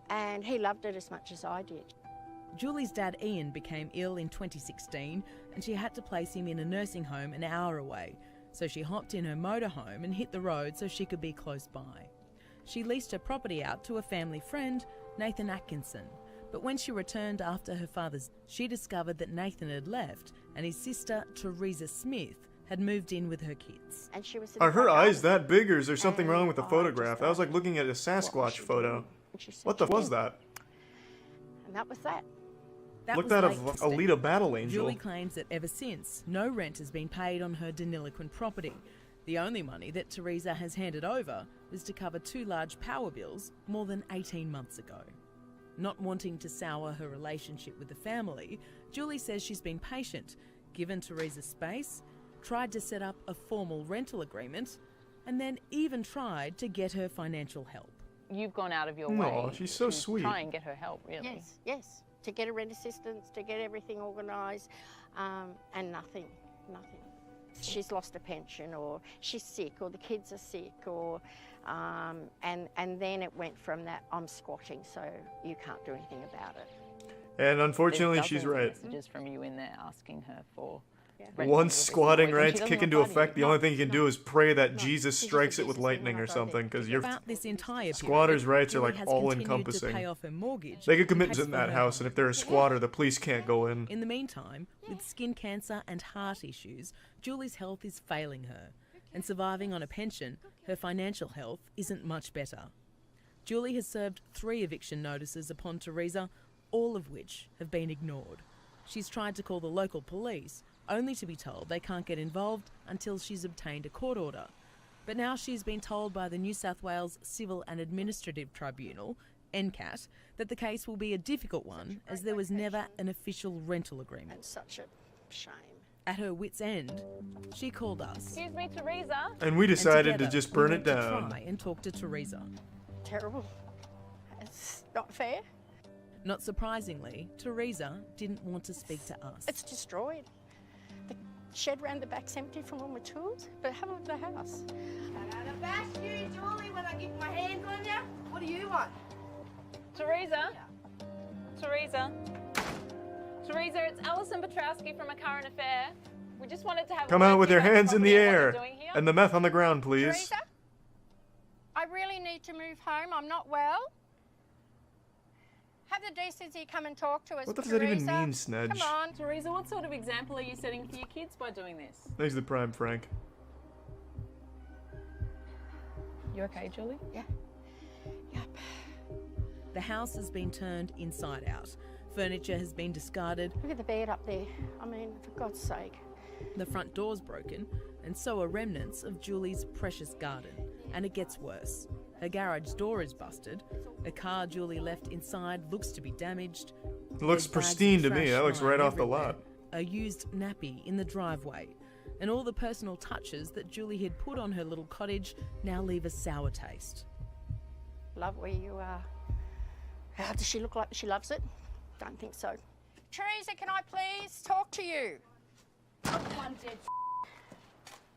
and he loved it as much as I did. Julie's dad Ian became ill in 2016 and she had to place him in a nursing home an hour away. So she hopped in her motorhome and hit the road so she could be close by. She leased her property out to a family friend, Nathan Atkinson. But when she returned after her father's, she discovered that Nathan had left and his sister, Teresa Smith, had moved in with her kids. And she was Are her eyes that big, or is there something wrong with the photograph? That was like looking at a Sasquatch photo. What the was that? And that was that. Looked out of Alita Battle Angel. Julie claims that ever since, no rent has been paid on her Deniliquin property. The only money that Teresa has handed over was to cover 2 large power bills more than 18 months ago. Not wanting to sour her relationship with the family, Julie says she's been patient, given Teresa space, tried to set up a formal rental agreement, and then even tried to get her financial help. You've gone out of your Aw, way she's so to sweet. try and get her help, really. Yes, yes. To get a rent assistance, to get everything organised, and nothing. She's lost a pension, or she's sick, or the kids are sick, or and then it went from that, I'm squatting, so you can't do anything about it. And unfortunately, There's she's dozens of right. messages from you in there asking her for. Once squatting rights kick into effect, the only thing you can do is pray that Jesus strikes it with lightning or something, because you're About this entire squatters' period, rights are Julie like has all-encompassing. continued to pay off her mortgage They could and commit pays in for that her house, home. and if they're a squatter, the police can't go in. In the meantime, with skin cancer and heart issues, Julie's health is failing her, and surviving on a pension, her financial health isn't much better. Julie has served 3 eviction notices upon Teresa, all of which have been ignored. She's tried to call the local police, only to be told they can't get involved until she's obtained a court order. But now she's been told by the New South Wales Civil and Administrative Tribunal, NCAT, that the case will be a difficult one as there was never an official rental agreement. It's such a shame. At her wit's end, she called us. Excuse me, Teresa. And we decided to together, just we burn went it to down. try and talk to Teresa. Terrible. It's not fair. Not surprisingly, Teresa didn't want to speak to us. It's destroyed. The shed round the back's empty from all my tools, but have a look at the house. bash you, Julie, when I get my hands on you? What do you want? Teresa? Teresa, it's Alison Petrowski from A Current Affair. We just wanted to have Come a out word with to your you about hands the in the property and what air. you're doing here. And the meth on the ground, please. Teresa, I really need to move home. I'm not well. Have the decency come and talk to us, What does that even Teresa. mean, Snedge? Come on, Teresa, what sort of example are you setting for your kids by doing this? Thanks to Prime Frank. You okay, Julie? Yeah. The house has been turned inside out. Furniture has been discarded. Look at the bed up there. I mean, for God's sake. The front door's broken, and so are remnants of Julie's precious garden. And it gets worse. Her garage door is busted. A car Julie left inside looks to be damaged. It looks There's bags of pristine to me. trash That looks lying right off the everywhere. lot. A used nappy in the driveway. And all the personal touches that Julie had put on her little cottage now leave a sour taste. Love where you are. How does she look like she loves it? Don't think so. Teresa, can I please talk to you?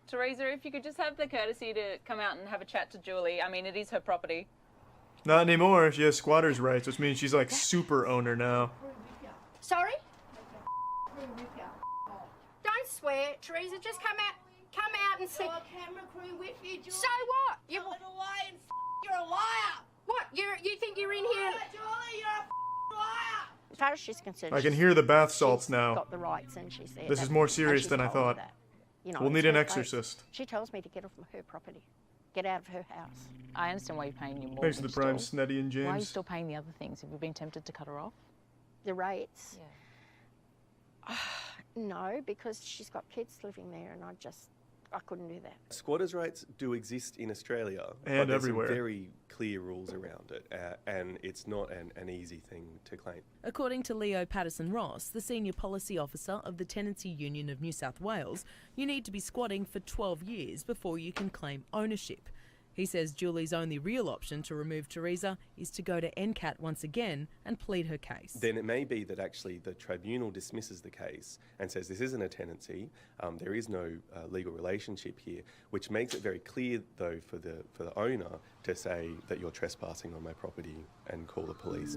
Teresa, if you could just have the courtesy to come out and have a chat to Julie. I mean, it is her property. Not anymore. She has squatter's rights, which means she's like super owner now. Sorry? Don't swear, Teresa. Just come out and see. Camera crew with you, Julie. So what? You You're a liar and you're a liar. What? You think you're in here? Julie, you're a liar. As far as she's concerned, I can she's- hear the bath salts she's now. got the rights and she's there. This is That- more and serious she's than I told me thought. that. You know, We'll it's need an her place. exorcist. She tells me to get off her property, get out of her house. I understand why you're paying your mortgage. Thanks to the Prime still. Sneddy and Why are you James. still paying the other things? Have you been tempted to cut her off? The rates. No, because she's got kids living there, and I couldn't do that. Squatters' rights do exist in Australia, And but there's everywhere. some very clear rules around it, and it's not an easy thing to claim. According to Leo Patterson-Ross, the Senior Policy Officer of the Tenancy Union of New South Wales, you need to be squatting for 12 years before you can claim ownership. He says Julie's only real option to remove Teresa is to go to NCAT once again and plead her case. Then it may be that actually the tribunal dismisses the case and says this isn't a tenancy, there is no legal relationship here, which makes it very clear though for the owner to say that you're trespassing on my property and call the police.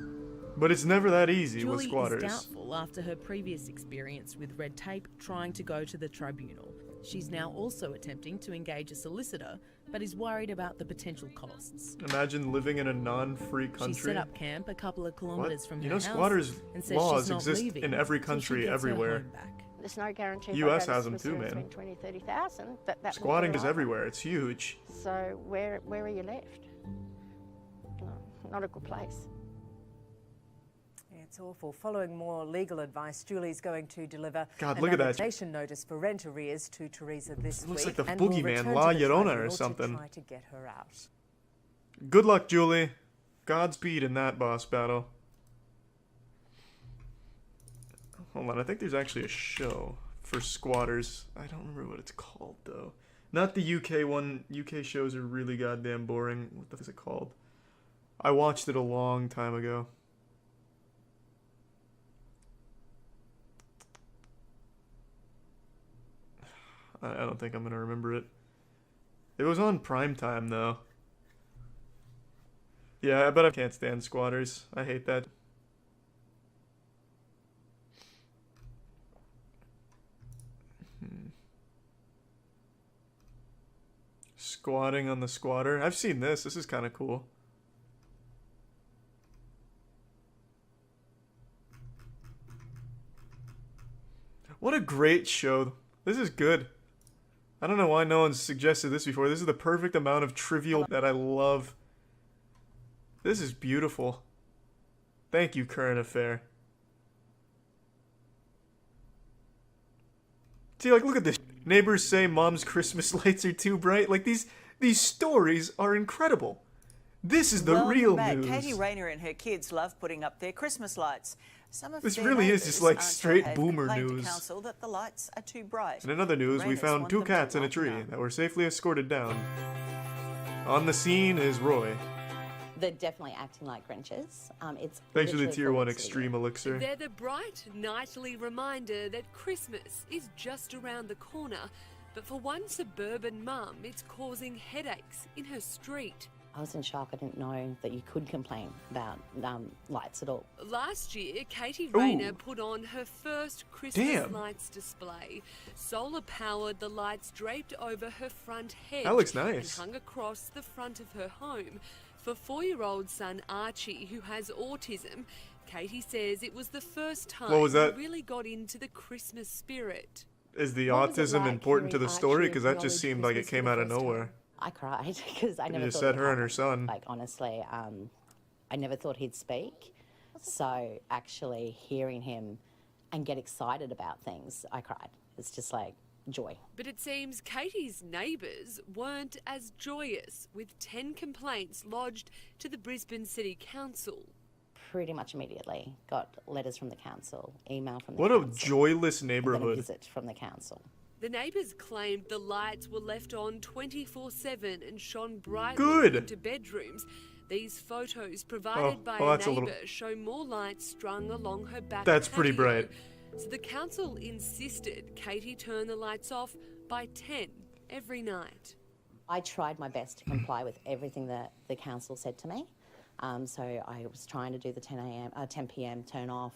But it's never that easy Julie with squatters. is doubtful after her previous experience with red tape trying to go to the tribunal. She's now also attempting to engage a solicitor, but is worried about the potential costs. Imagine living in a non-free country. She set up camp a couple of kilometres from You her know, house squatters' and says laws she's not exist leaving in every till she country, gets her everywhere. home back. There's no guarantee. if US I go to has them too, solicitor, man. It's been 20, 30,000. That will Squatting be is right. everywhere. It's huge. So where are you left? No, not a good place. It's awful. Following more legal advice, Julie's going to deliver God, an look at that. annexation notice for rent arrears to Teresa this week. Looks like the and will boogeyman, return La to the Llorona or tribunal something. to try to get her out. Good luck, Julie. Godspeed in that boss battle. Hold on, I think there's actually a show for squatters. I don't remember what it's called, though. Not the UK one. UK shows are really goddamn boring. What the fuck is it called? I watched it a long time ago. I don't think I'm gonna remember it. It was on primetime, though. Yeah, I bet I can't stand squatters. I hate that. Squatting on the squatter. I've seen this. This is kind of cool. What a great show. This is good. I don't know why no one's suggested this before. This is the perfect amount of trivial that I love. This is beautiful. Thank you, Current Affair. See, like, look at this. Neighbors say mom's Christmas lights are too bright. Like, these stories are incredible. This is the Welcome real back. news. Katie Rayner and her kids love putting up their Christmas lights. Some of This their really is neighbours, just like aren't straight have boomer complained news. To council that the lights are too bright. In another news, we Rayners found want 2 them to cats in a lighten tree up. that were safely escorted down. On the scene is Roy. They're definitely acting like Grinches. It's Thanks for the literally Tier full 1 of Extreme Elixir. They're the bright, nightly reminder that Christmas is just around the corner. But for one suburban mum, it's causing headaches in her street. I was in shock. I didn't know that you could complain about lights at all. Last year, Katie Ooh. Rayner put on her first Christmas Damn. lights display. Solar-powered, the lights draped over her front hedge. That looks nice. And hung across the front of her home. For 4-year-old son Archie, who has autism, Katie says it was the first time What was that? he really got into the Christmas spirit. Is the What was it autism like important to hearing the story? Archie Because that just acknowledge seemed like it Christmas for came the out of first time? nowhere. I cried because I You never just thought said it would her and her happen. son. Like, honestly, I never thought he'd speak. So actually hearing him and get excited about things, I cried. It's just like joy. But it seems Katie's neighbours weren't as joyous, with 10 complaints lodged to the Brisbane City Council. Pretty much immediately got letters from the council, email from the What a council. joyless and then a neighborhood. visit from the council. The neighbours claimed the lights were left on 24/7 and shone brightly Good. into bedrooms. These photos provided by well, a that's a neighbour little- show more lights strung along her back That's pretty patio. bright. So the council insisted Katie turn the lights off by 10 every night. I tried my best to comply with everything that the council said to me. So I was trying to do the 10 p.m. turn off.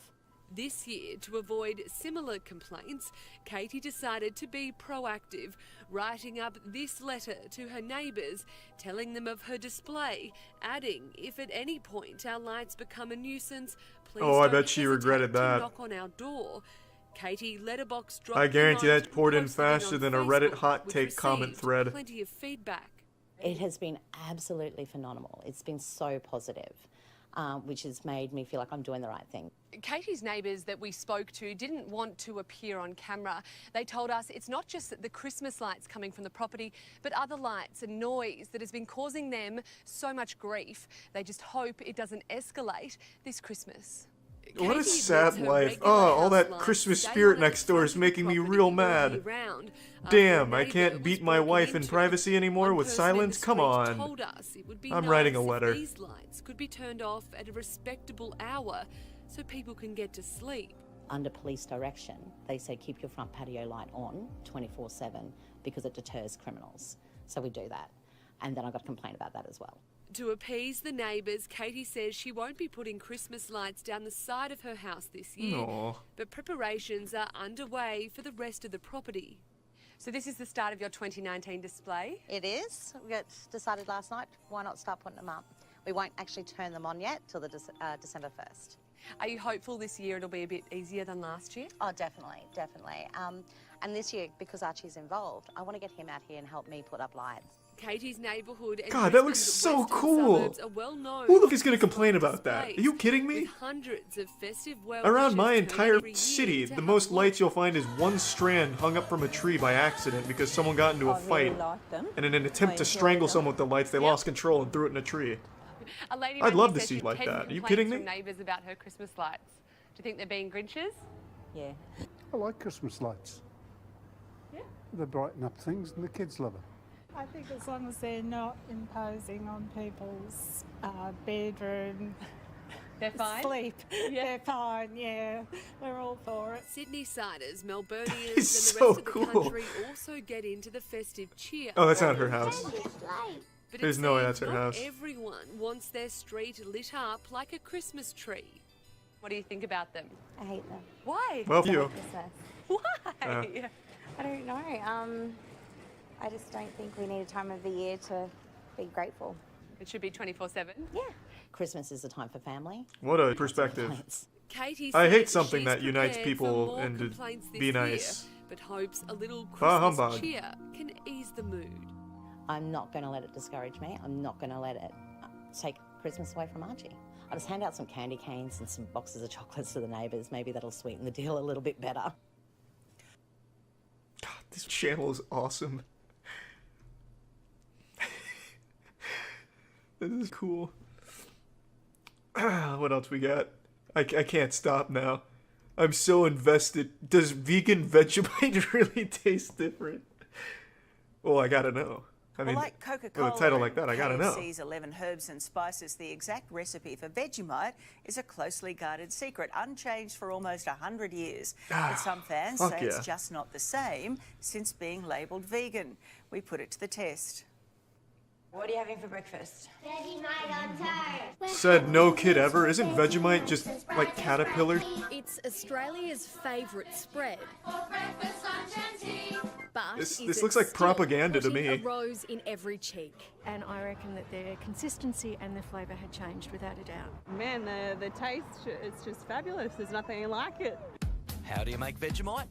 This year, to avoid similar complaints, Katie decided to be proactive, writing up this letter to her neighbours, telling them of her display, adding, if at any point our lights become a nuisance, please Oh, I don't bet she hesitate regretted to that. knock on our door. Katie letterbox dropped I the guarantee note that poured in and posted it faster on than a Reddit Facebook, hot which take comment received thread. Plenty of feedback. It has been absolutely phenomenal. It's been so positive, which has made me feel like I'm doing the right thing. Katie's neighbours that we spoke to didn't want to appear on camera. They told us it's not just the Christmas lights coming from the property, but other lights and noise that has been causing them so much grief. They just hope it doesn't escalate this Christmas. What a Katie sad admits her life. regular Oh, all that house lights Christmas stay spirit on at next the door front is of the making me property real all mad. year round. After Damn, a I neighbour can't was beat my broken wife in into. privacy anymore One with person in the silence? Come street on. told us it would be I'm nice writing a if letter. These lights could be turned off at a respectable hour so people can get to sleep. Under police direction, they said keep your front patio light on 24/7 because it deters criminals. So we do that. And then I got a complaint about that as well. To appease the neighbours, Katie says she won't be putting Christmas lights down the side of her house this year. Aw. But preparations are underway for the rest of the property. So this is the start of your 2019 display? It is. We got decided last night, why not start putting them up? We won't actually turn them on yet till the December 1st. Are you hopeful this year it'll be a bit easier than last year? Oh, definitely, definitely. And this year, because Archie's involved, I want to get him out here and help me put up lights. Katie's neighbourhood and God, that looks Brisbane's so western cool. suburbs are well known Who the for fuck is going to complain about that? Are displays, you kidding me? with hundreds of festive well Around my wishes turned entire every year city, to the have most a lights you'll find is one strand hung up from a tree by accident because someone got into a fight. And in an attempt to strangle someone with the lights, they lost control and threw it in a tree. A lady I'd rang love me, to said see she'd like 10 that. Are you complaints kidding from me? neighbours about her Christmas lights. Do you think they're being Grinches? Yeah. I like Christmas lights. Yeah. They brighten up things and the kids love it. I think as long as they're not imposing on people's bedroom They're fine? sleep, they're fine, yeah. We're all for it. Sydney siders, Melburnians and the It's rest so of the cool. country also get into the festive cheer. Oh, that's not her house. But There's it no way seems that's her not house. everyone wants their street lit up like a Christmas tree. What do you think about them? I hate them. Why? Well, you. Why? I don't know. I just don't think we need a time of the year to be grateful. It should be 24/7? Yeah. Christmas is a time for family. What a perspective. Katie I says hate something she's that unites prepared for people more and to complaints this be year, nice. but hopes a little Bah Christmas humbug. cheer can ease the mood. I'm not going to let it discourage me. I'm not going to let it take Christmas away from Archie. I'll just hand out some candy canes and some boxes of chocolates to the neighbours. Maybe that'll sweeten the deal a little bit better. God, this channel is awesome. This is cool. What else we got? I can't stop now. I'm so invested. Does vegan Vegemite really taste different? Well, I gotta know. I mean, well, like Coca-Cola, with a title like that, I gotta know. KFC's 11 herbs and spices, the exact recipe for Vegemite is a closely guarded secret, unchanged for almost 100 years. But some fans say it's just not the same since being labelled vegan. We put it to the test. What are you having for breakfast? Vegemite on toast. Said no kid ever. Isn't Vegemite just like caterpillar? It's Australia's favourite spread. But This looks like propaganda to me. A rose in every cheek. And I reckon that their consistency and their flavour had changed without a doubt. Man, the taste, it's just fabulous. There's nothing like it. How do you make Vegemite?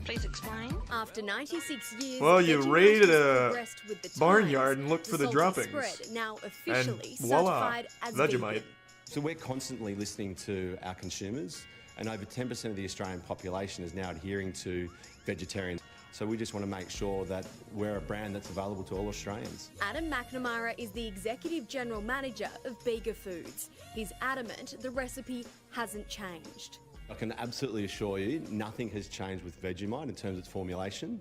Please explain. After 96 years, Well, you Vegemite raided has a progressed with the barnyard times. and looked for the salty droppings. Spread, now officially And voila, certified as Vegemite. vegan. So we're constantly listening to our consumers, and over 10% of the Australian population is now adhering to vegetarian. So we just want to make sure that we're a brand that's available to all Australians. Adam McNamara is the Executive General Manager of Bega Foods. He's adamant the recipe hasn't changed. I can absolutely assure you nothing has changed with Vegemite in terms of its formulation.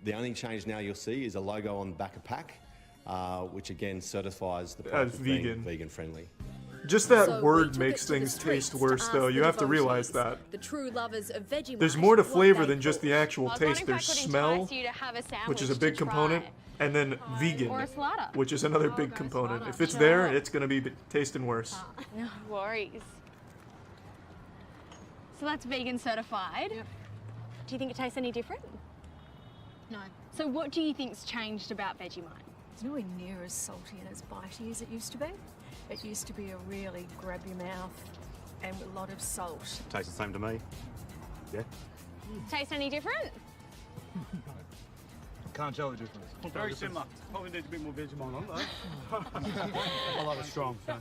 The only change now you'll see is a logo on the back of pack, which again certifies the product as being vegan friendly. Just that So word we took makes it to the things streets taste to worse, ask though. the You have to realize devotees, that. The true lovers of Vegemite. There's more to what flavor they than just the actual taste. There's smell, which is a big component, and then vegan, Or a slider. which is another big component. If it's there, it's going to be tasting worse. No worries. So that's vegan certified. Yep. Do you think it tastes any different? No. So what do you think's changed about Vegemite? It's nowhere near as salty and as bitey as it used to be. It used to be a really grab your mouth and a lot of salt. Tastes the same to me. Yeah. Taste any different? Can't tell the difference. Very similar. Probably needs a bit more Vegemite on though. I like it strong. So.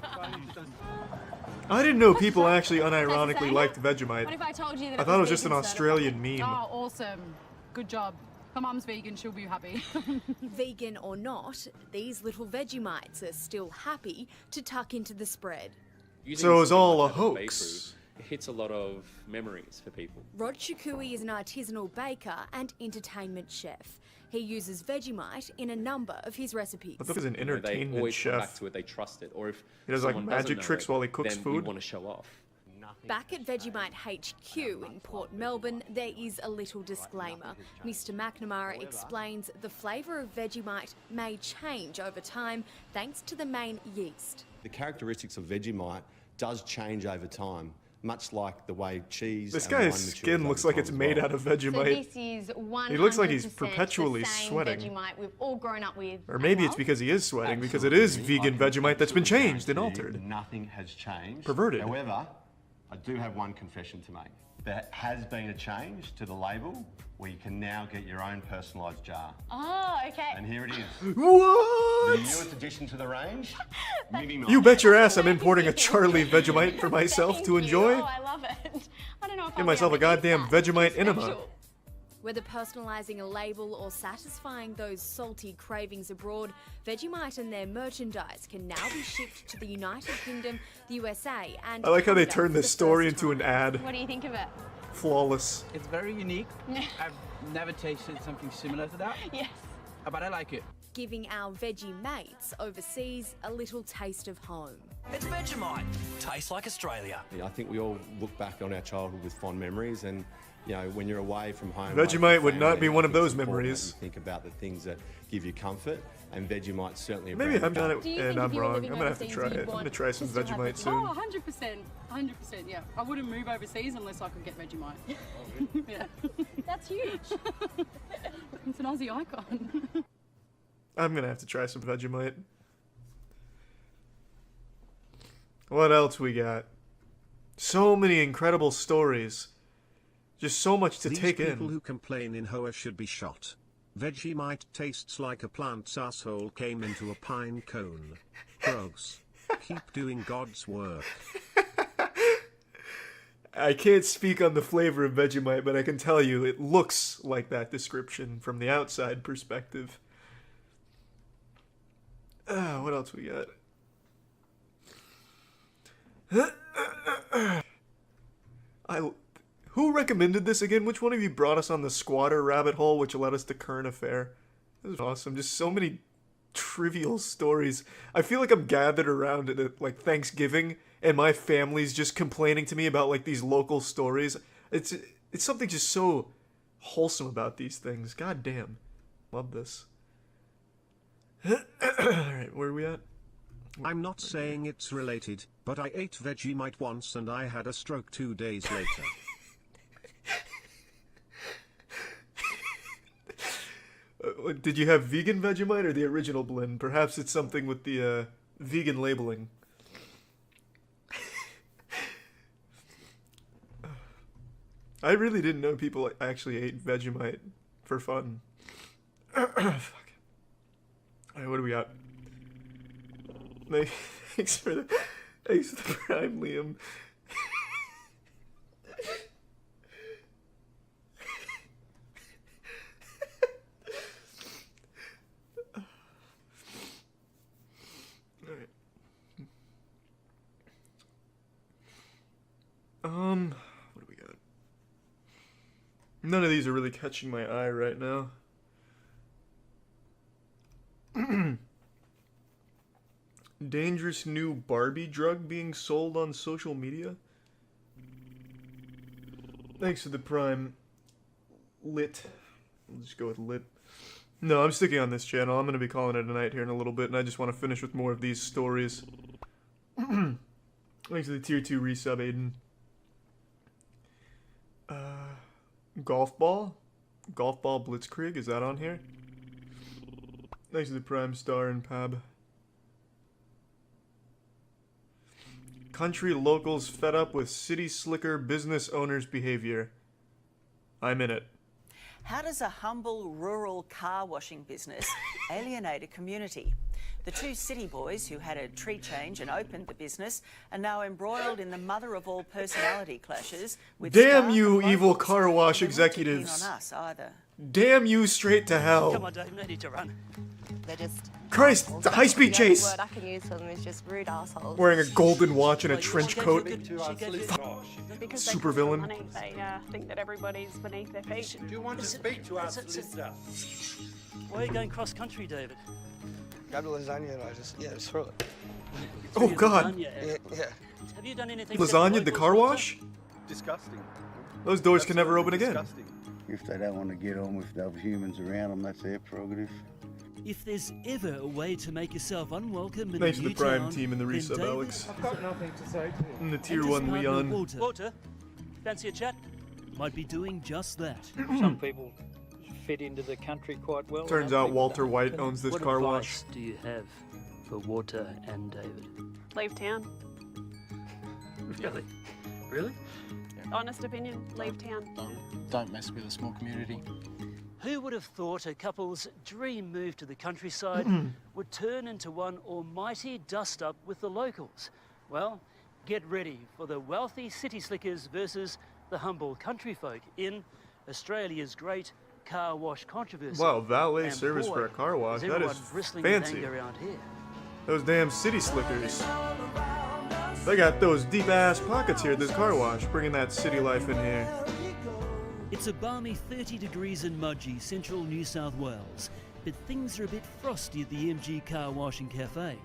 I didn't know people actually unironically liked Vegemite. What if I told you that I thought it was just an Australian meme. Oh, awesome. Good job. My mum's vegan, she'll be happy. Vegan or not, these little Vegemites are still happy to tuck into the spread. So it's all a something like that hoax. as a bakery, it hits a lot of memories for people. Rod Shukui is an artisanal baker and entertainment chef. He uses Vegemite in a number of his recipes. I thought he was an They entertainment always come back chef. to it, they trust it. Or if He does like someone doesn't magic know tricks it, while he cooks then food. you want to show off. Back at Vegemite HQ in Port Melbourne, there is a little disclaimer. Mr. McNamara explains the flavour of Vegemite may change over time thanks to the main yeast. The characteristics of Vegemite does change over time, much like the way cheese. This and wine guy's matures skin over looks like time it's as made well. out of So Vegemite. this is 100% He looks like he's perpetually the same sweating. Vegemite we've all grown up with. Or maybe it's because he is sweating, because it is vegan Vegemite that's been changed and altered. Nothing has changed. Perverted. However, I do have one confession to make. There has been a change to the label where you can now get your own personalised jar. Oh, okay. And here it is. What? The newest addition to the range. Mini You bet your ass I'm importing a Charlie Vegemite for myself to enjoy. Oh, I love it. I don't know if Get I'll myself a be able to eat goddamn that. Vegemite Too enema. special. Whether personalising a label or satisfying those salty cravings abroad, Vegemite and their merchandise can now be shipped to the United Kingdom, the USA, and I like how they Canada turned for this the story first into an ad. What do you think of it? Flawless. It's very unique. I've never tasted something similar to that. Yes. But I like it. giving our veggie mates overseas a little taste of home. It's Vegemite. Tastes like Australia. Yeah, I think we all look back on our childhood with fond memories, and you know, when you're away from home, Vegemite would not be one of those it's important memories. that you think about the things that give you comfort, and Vegemite's certainly a Maybe brand I've done of- it and I'm wrong. I'm gonna have to try it. I'm gonna try some Vegemite soon. Oh, 100%. 100%, yeah. I wouldn't move overseas unless I could get Vegemite. Yeah. That's huge. It's an Aussie icon. I'm gonna have to try some Vegemite. What else we got? So many incredible stories. Just so much to These take people in. who complain in Hoa should be shot. Vegemite tastes like a plant's asshole came into a pine cone. Gross. Keep doing God's work. I can't speak on the flavor of Vegemite, but I can tell you it looks like that description from the outside perspective. What else we got? Who recommended this again? Which one of you brought us on the squatter rabbit hole, which led us to current affair? This is awesome. Just so many trivial stories. I feel like I'm gathered around at like Thanksgiving, and my family's just complaining to me about like these local stories. It's something just so wholesome about these things. God damn, love this. All right, where are we at? I'm not saying it's related, but I ate Vegemite once and I had a stroke 2 days later. Did you have vegan Vegemite or the original blend? Perhaps it's something with the vegan labeling. I really didn't know people actually ate Vegemite for fun. Fuck. Alright, what do we got? Thanks for the prime, Liam. What do we got? None of these are really catching my eye right now. Dangerous new Barbie drug being sold on social media? Thanks for the prime. Lit. I'll just go with lit. No, I'm sticking on this channel. I'm going to be calling it a night here in a little bit, and I just want to finish with more of these stories. Thanks for the tier 2 resub, Aiden. Golf ball? Golf ball Blitzkrieg, is that on here? Thanks to the Prime Star and Pab. Country locals fed up with city slicker business owners' behavior. I'm in it. How does a humble rural car washing business alienate a community? The two city boys who had a tree change and opened the business are now embroiled in the mother of all personality clashes with damn you, evil car wash executives. on us either. Damn you straight to hell. Come on, Dave, no need to run. They're just... Christ, the high-speed chase. The word I can use for them is just rude assholes. Wearing a golden watch and a trench coat. Super villain. Money, they think that everybody's beneath their feet. Do you want to speak to our solicitor? Why are you going cross-country, David? Grab the lasagna and I just throw it. Oh God. Yeah. Have you done anything? Lasagna the car wash? Disgusting. Those doors can never open again. If they don't want to get on with other humans around them, that's their prerogative. If there's ever a way to make yourself unwelcome in Thanks a to new the Prime town, team and the then resub, David, Alex. I've got nothing to say to you. And the tier his 1 partner, Leon. Walter, fancy a chat? Might be doing just that. Some people fit into the country quite well. Turns out Walter White owns this car wash. What advice do you have for Walter and David? Leave town. Really? Really? Honest opinion, leave town. Don't mess with a small community. Who would have thought a couple's dream move to the countryside would turn into one almighty dust-up with the locals? Well, get ready for the wealthy city slickers versus the humble country folk in Australia's great car wash controversy. Wow, valet And service boy, for a car wash. That is bristling with fancy. anger around here. Those damn city slickers. They got those deep-ass pockets here at this car wash, bringing that city life in here. It's a balmy 30 degrees and mudgy central New South Wales, but things are a bit frosty at the MG Car Wash and Cafe.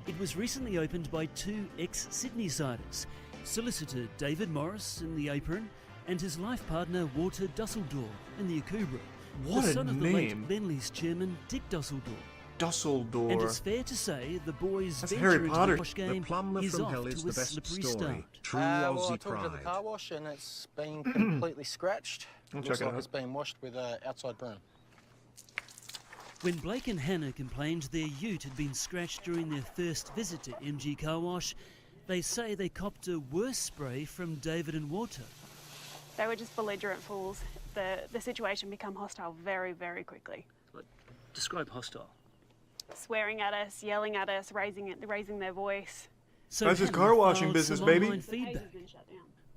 It was recently opened by two ex-Sydney-siders, solicitor David Morris in the apron and his life partner Walter Dusseldorf in the Akubra, What the a son of the name. late Bentley's chairman Dick Dusseldorf. Dusseldorf. And it's fair to say the boys' That's venture Harry into Potter. the wash The game Plumber is from off Hell is to the a best slippery story. start. True Well, I Aussie took it to the pride. car wash and it's been completely scratched. I'll Looks check it like out. it's been washed with an outside broom. When Blake and Hannah complained their ute had been scratched during their first visit to MG Car Wash, they say they copped a worse spray from David and Walter. They were just belligerent fools. The situation became hostile very, very quickly. Describe hostile. Swearing at us, yelling at us, raising their voice. So That's his Hannah car washing filed business, some baby. online feedback.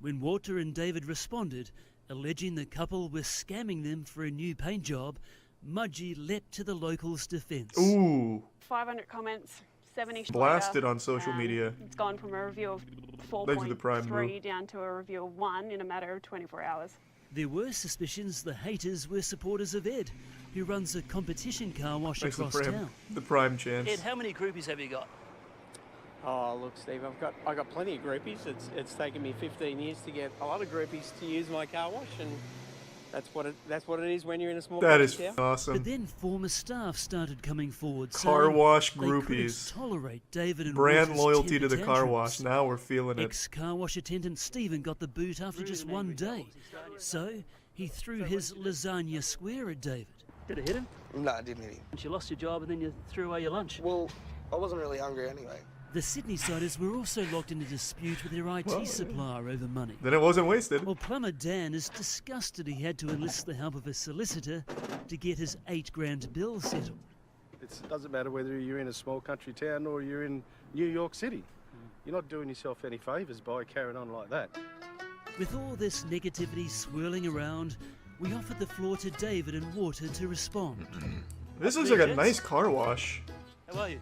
When Walter and David responded, alleging the couple were scamming them for a new paint job, Mudgee leapt to the locals' defence. Ooh. 500 comments, 70 Blasted on social media. It's gone from a review of Those are the prime 4.3 move. down to a review of 1 in a matter of 24 hours. There were suspicions the haters were supporters of Ed, who runs a competition car wash Thanks across for town. the prime chance. Ed, how many groupies have you got? Oh, look, Steve, I've got plenty of groupies. It's taken me 15 years to get a lot of groupies to use my car wash, and that's what it is when you're in a small That is town. awesome. But then former staff started coming forward, Car saying wash they couldn't groupies. tolerate David and Brand Walter's loyalty to temper the car tantrums. wash. Now we're feeling it. Ex-car wash attendant Stephen got the boot after just one day, so he threw his lasagna square at David. Did it hit him? No, I didn't hit him. And you lost your job and then you threw away your lunch. Well, I wasn't really hungry anyway. The Sydney-siders were also locked in a dispute with their IT supplier over money. Then it wasn't wasted. Well, Plumber Dan is disgusted he had to enlist the help of a solicitor to get his $8,000 bill settled. It doesn't matter whether you're in a small country town or you're in New York City. You're not doing yourself any favours by carrying on like that. With all this negativity swirling around, we offered the floor to David and Walter to respond. This looks like a nice car wash. How are you?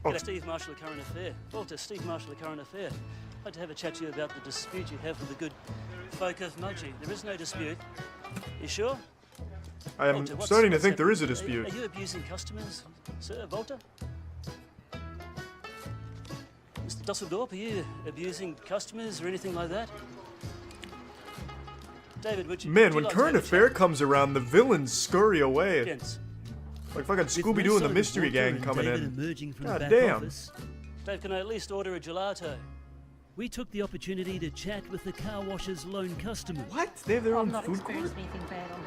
Oh. Steve Marshall of Current Affair. Walter, Steve Marshall of Current Affair. I'd like to have a chat to you about the dispute you have with the good folk of Mudgee. There is no dispute. You sure? I am Walter, starting to what's think there is a happening? dispute. Are you abusing customers, sir, Walter? Mr. Dusseldorp, are you abusing customers or anything like that? David, would you... Man, would you when like to Current have a Affair chat? comes around, the villains scurry away. Gents. Like fucking With Scooby-Doo no and the sign of Mystery Walter Gang and coming David in. emerging from the God back damn. office, Dave, can I at least order a gelato? we took the opportunity to chat with the car wash's lone customer. What? They have their own I've not food court? experienced anything bad on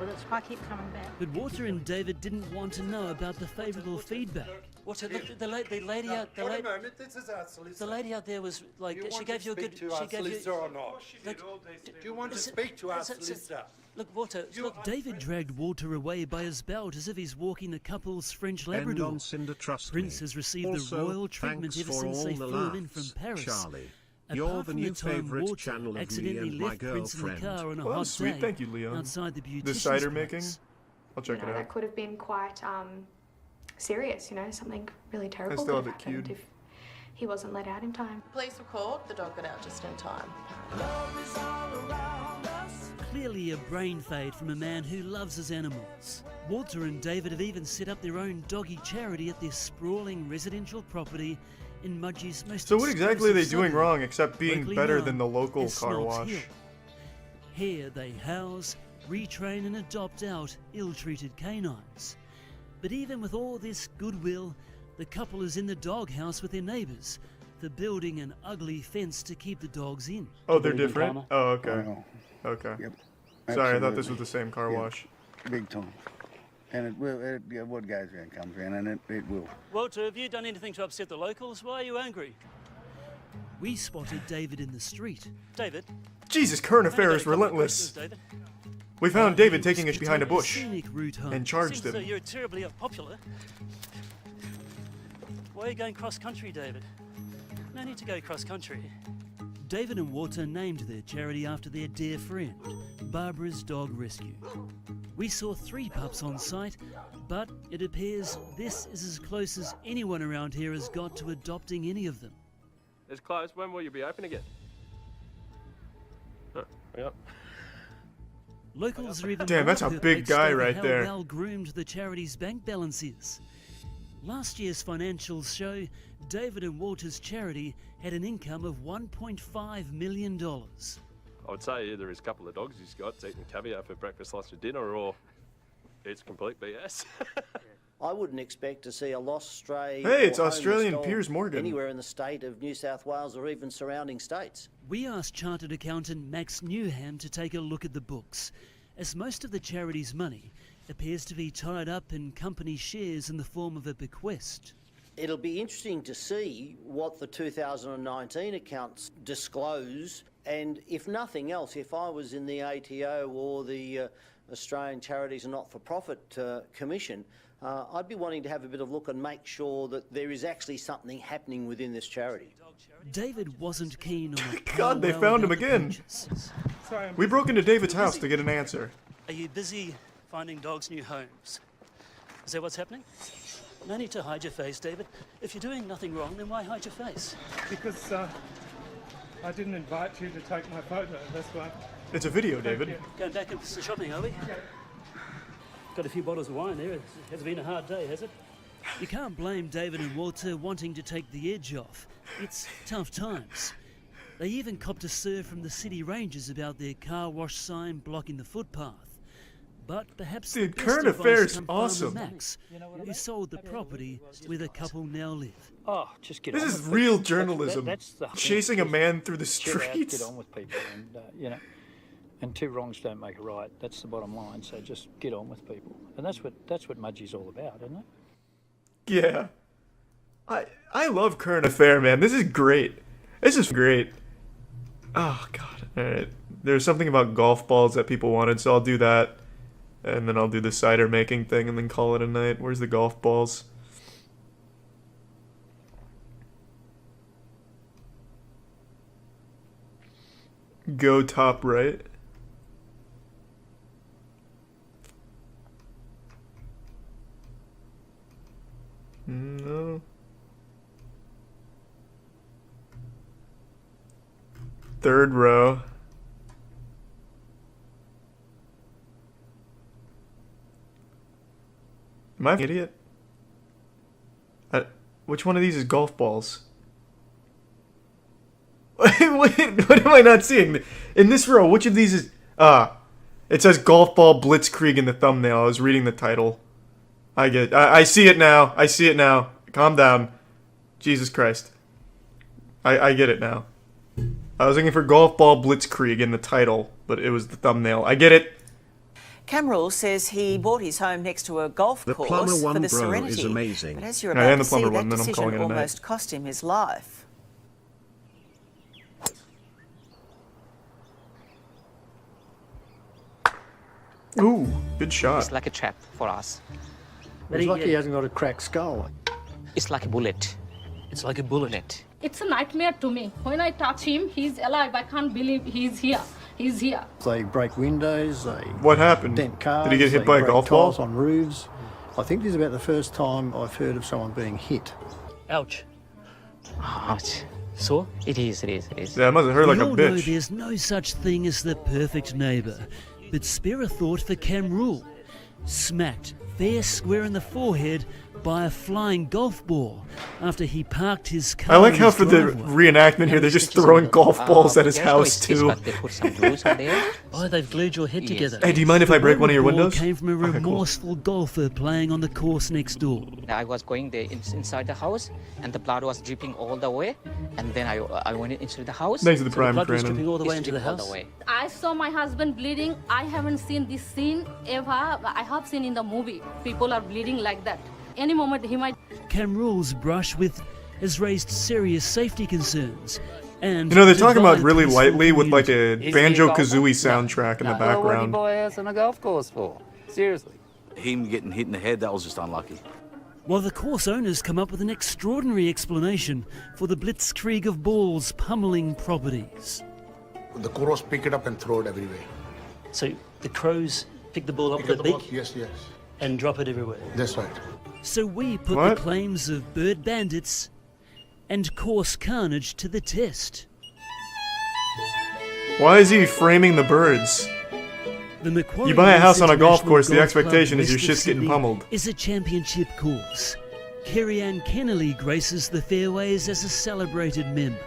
that. I keep coming back. But Walter and David didn't want to know about the favourable feedback. What's it? Look, the lady out. The moment, this is our solicitor. The lady out there was like, You she want gave to you a speak good. to She our gave you. solicitor or not? Look, Do you want to speak to our solicitor? Look, Walter. Look, David dragged Walter away by his belt as if he's walking the couple's French Labrador. End on Cinder, trust Prince me. has received Also, the royal treatment thanks ever for since all they the flew him in laughs, from Paris. Charlie. Apart You're the from new the time favourite Walter channel of me accidentally and my left Prince in the girlfriend. car on a Well, hot sweet. day Thank you, Leon. outside the beautician's The cider place. making? I'll check You it know, out. that could have been quite serious, you know, something really terrible still could have have it happened queued. if he wasn't let out in time. Police were called. The dog got out just in time. Clearly a brain fade from a man who loves his animals. Walter and David have even set up their own doggy charity at their sprawling residential property in Mudgee's most So what exactly are they exclusive doing suburb, wrong except being locally better known than the local as car Snobs wash? Hill. Here they house, retrain and adopt out ill-treated canines. But even with all this goodwill, the couple is in the doghouse with their neighbours. They're building an ugly fence to keep the dogs in. Oh, they're different? Oh, okay. Oh, Okay. Yep. Sorry, I thought this was Absolutely. the same car Yeah. wash. Big time. And it will, yeah, what goes around comes around, and it will. Walter, have you done anything to upset the locals? Why are you angry? We spotted David in the street. David? Jesus, Current I've only Affair got is a couple of relentless. questions, David. We found David taking Used us to behind a take the bush scenic route home. and charged Seems that him. you're terribly unpopular. Why are you going cross-country, David? No need to go cross-country. David and Walter named their charity after their dear friend, Barbara's Dog Rescue. We saw 3 pups on site, but it appears this is as close as anyone around here has got to adopting any of them. It's closed. When will you be open again? Oh, hang on. Locals are even Damn, that's more a big perplexed guy over right how there. well groomed the charity's bank balance is. Last year's financials show David and Walter's charity had an income of $1.5 million. I would say either his couple of dogs he's got eating caviar for breakfast, lunch, and dinner, or it's complete BS. I wouldn't expect to see a lost stray. Hey, it's or homeless Australian dog Piers Morgan. anywhere in the state of New South Wales or even surrounding states. We asked Chartered Accountant Max Newham to take a look at the books, as most of the charity's money appears to be tied up in company shares in the form of a bequest. It'll be interesting to see what the 2019 accounts disclose, and if nothing else, if I was in the ATO or the Australian Charities and Not-for-Profit Commission, I'd be wanting to have a bit of look and make sure that there is actually something happening within this charity. David wasn't keen on a God, they powwow found him about the again. purchase. We broke into David's house to get an answer. Are you busy finding dogs new homes? Is that what's happening? No need to hide your face, David. If you're doing nothing wrong, then why hide your face? Because I didn't invite you to take my photo, that's why. It's a video, David. Going back into the shopping, are we? Got a few bottles of wine there. It hasn't been a hard day, has it? You can't blame David and Walter wanting to take the edge off. It's tough times. They even copped a serve from the city rangers about their car wash sign blocking the footpath. But perhaps Dude, the best Current advice Affairs come awesome. Farmer Max, who sold the property where the couple now live. Oh, just get This on is with real people. journalism. That's the thing. Chasing a Just man through the chill out, streets. get on with people, and you know, and two wrongs don't make a right. That's the bottom line. So just get on with people, and that's what Mudgee's all about, isn't it? Yeah. I love Current Affair, man. This is great. This is great. Oh, God. Alright. There's something about golf balls that people wanted, so I'll do that. And then I'll do the cider making thing and then call it a night. Where's the golf balls? Go top right. No. Third row. Am I an idiot? Which one of these is golf balls? Wait, what am I not seeing? In this row, which of these is... it says Golf Ball Blitzkrieg in the thumbnail. I was reading the title. I see it now. I see it now. Calm down. Jesus Christ. I get it now. I was looking for Golf Ball Blitzkrieg in the title, but it was the thumbnail. I get it. Camrul says he bought his home next to a golf The course Plumber for one the bro Serenity. is amazing. But as you're I about am to the Plumber see, one, that then I'm calling decision it a night. almost cost him his life. Ooh, good shot. It's like a trap for us. He's lucky he hasn't got a cracked skull. It's like a bullet. It's like a bullet. It's a nightmare to me. When I touch him, he's alive. I can't believe he's here. He's here. They break windows. They What happened? dent cars. Did he get hit they by a break golf ball? tiles on roofs. I think this is about the first time I've heard of someone being hit. Ouch. Ouch. Sore? It is. Yeah, it must have hurt like We a all know bitch. there's no such thing as the perfect neighbour, but spare a thought for Camrul. Smacked fair square in the forehead by a flying golf ball after he parked his car. I like in how his for the driveway. reenactment here, they're just throwing golf balls at his there's no house space, too. but they put some glues on there. Oh, they've glued your head together. Hey, do you mind if I break one of your The ball windows? came from a Okay, cool. remorseful golfer playing on the course next door. I was going there inside the house, and the blood was dripping all the way. And then I went into the house. Thanks for the So the prime, blood was Brandon. dripping all the way It's into the dripping all house. the way. I saw my husband bleeding. I haven't seen this scene ever. I have seen in the movie. People are bleeding like that. Any moment he might... Camrul's brush with has raised serious safety concerns. And You know, they're talking about divided really peaceful lightly with like a communities. Banjo-Kazooie soundtrack in the background. house on a golf course for? Seriously. Him getting hit in the head, that was just unlucky. While the course owners come up with an extraordinary explanation for the blitzkrieg of balls pummeling properties. The crows pick it up and throw it everywhere. So the crows pick the ball up Pick with up the the ball, beak yes. and drop it everywhere. That's right. So we put What? the claims of bird bandits and coarse carnage to the test. Why is he framing the birds? The Macquarie You buy a house on a golf International course, the Golf expectation Club is your west of shit's getting Sydney pummeled. Is a championship course. Kerry-Ann Kennelly graces the fairways as a celebrated member.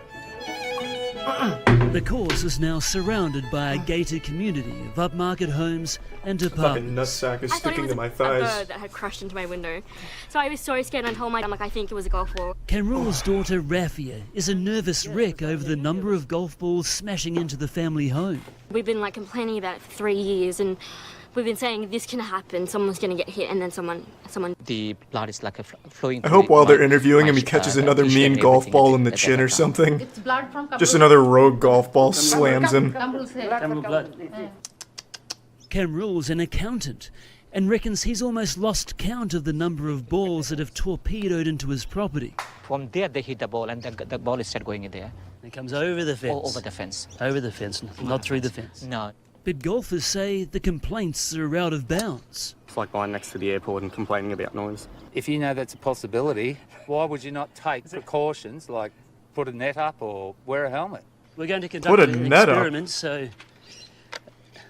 The course is now surrounded by a gated community of upmarket homes and Fucking apartments. nutsack is I thought it sticking was to my a thighs. bird that had crashed into my window. So I was so scared and told my mum, I think it was a golf ball. Camrul's daughter Rafia is a nervous wreck over the number of golf balls smashing into the family home. We've been complaining about it for 3 years, and we've been saying this can happen, someone's going to get hit, and then someone... The blood is like flowing. I hope while they're interviewing him, he catches another mean golf ball in the chin or something. It's blood from... Just another rogue golf ball slams him. Camrul's an accountant and reckons he's almost lost count of the number of balls that have torpedoed into his property. From there, they hit the ball, and the ball is started going in there. It comes over the fence. Over the fence. Over the fence, not through the fence. No. But golfers say the complaints are out of bounds. It's like mine next to the airport and complaining about noise. If you know that's a possibility, why would you not take precautions like put a net up or wear a helmet? We're going to Put conduct a an net up. experiment, so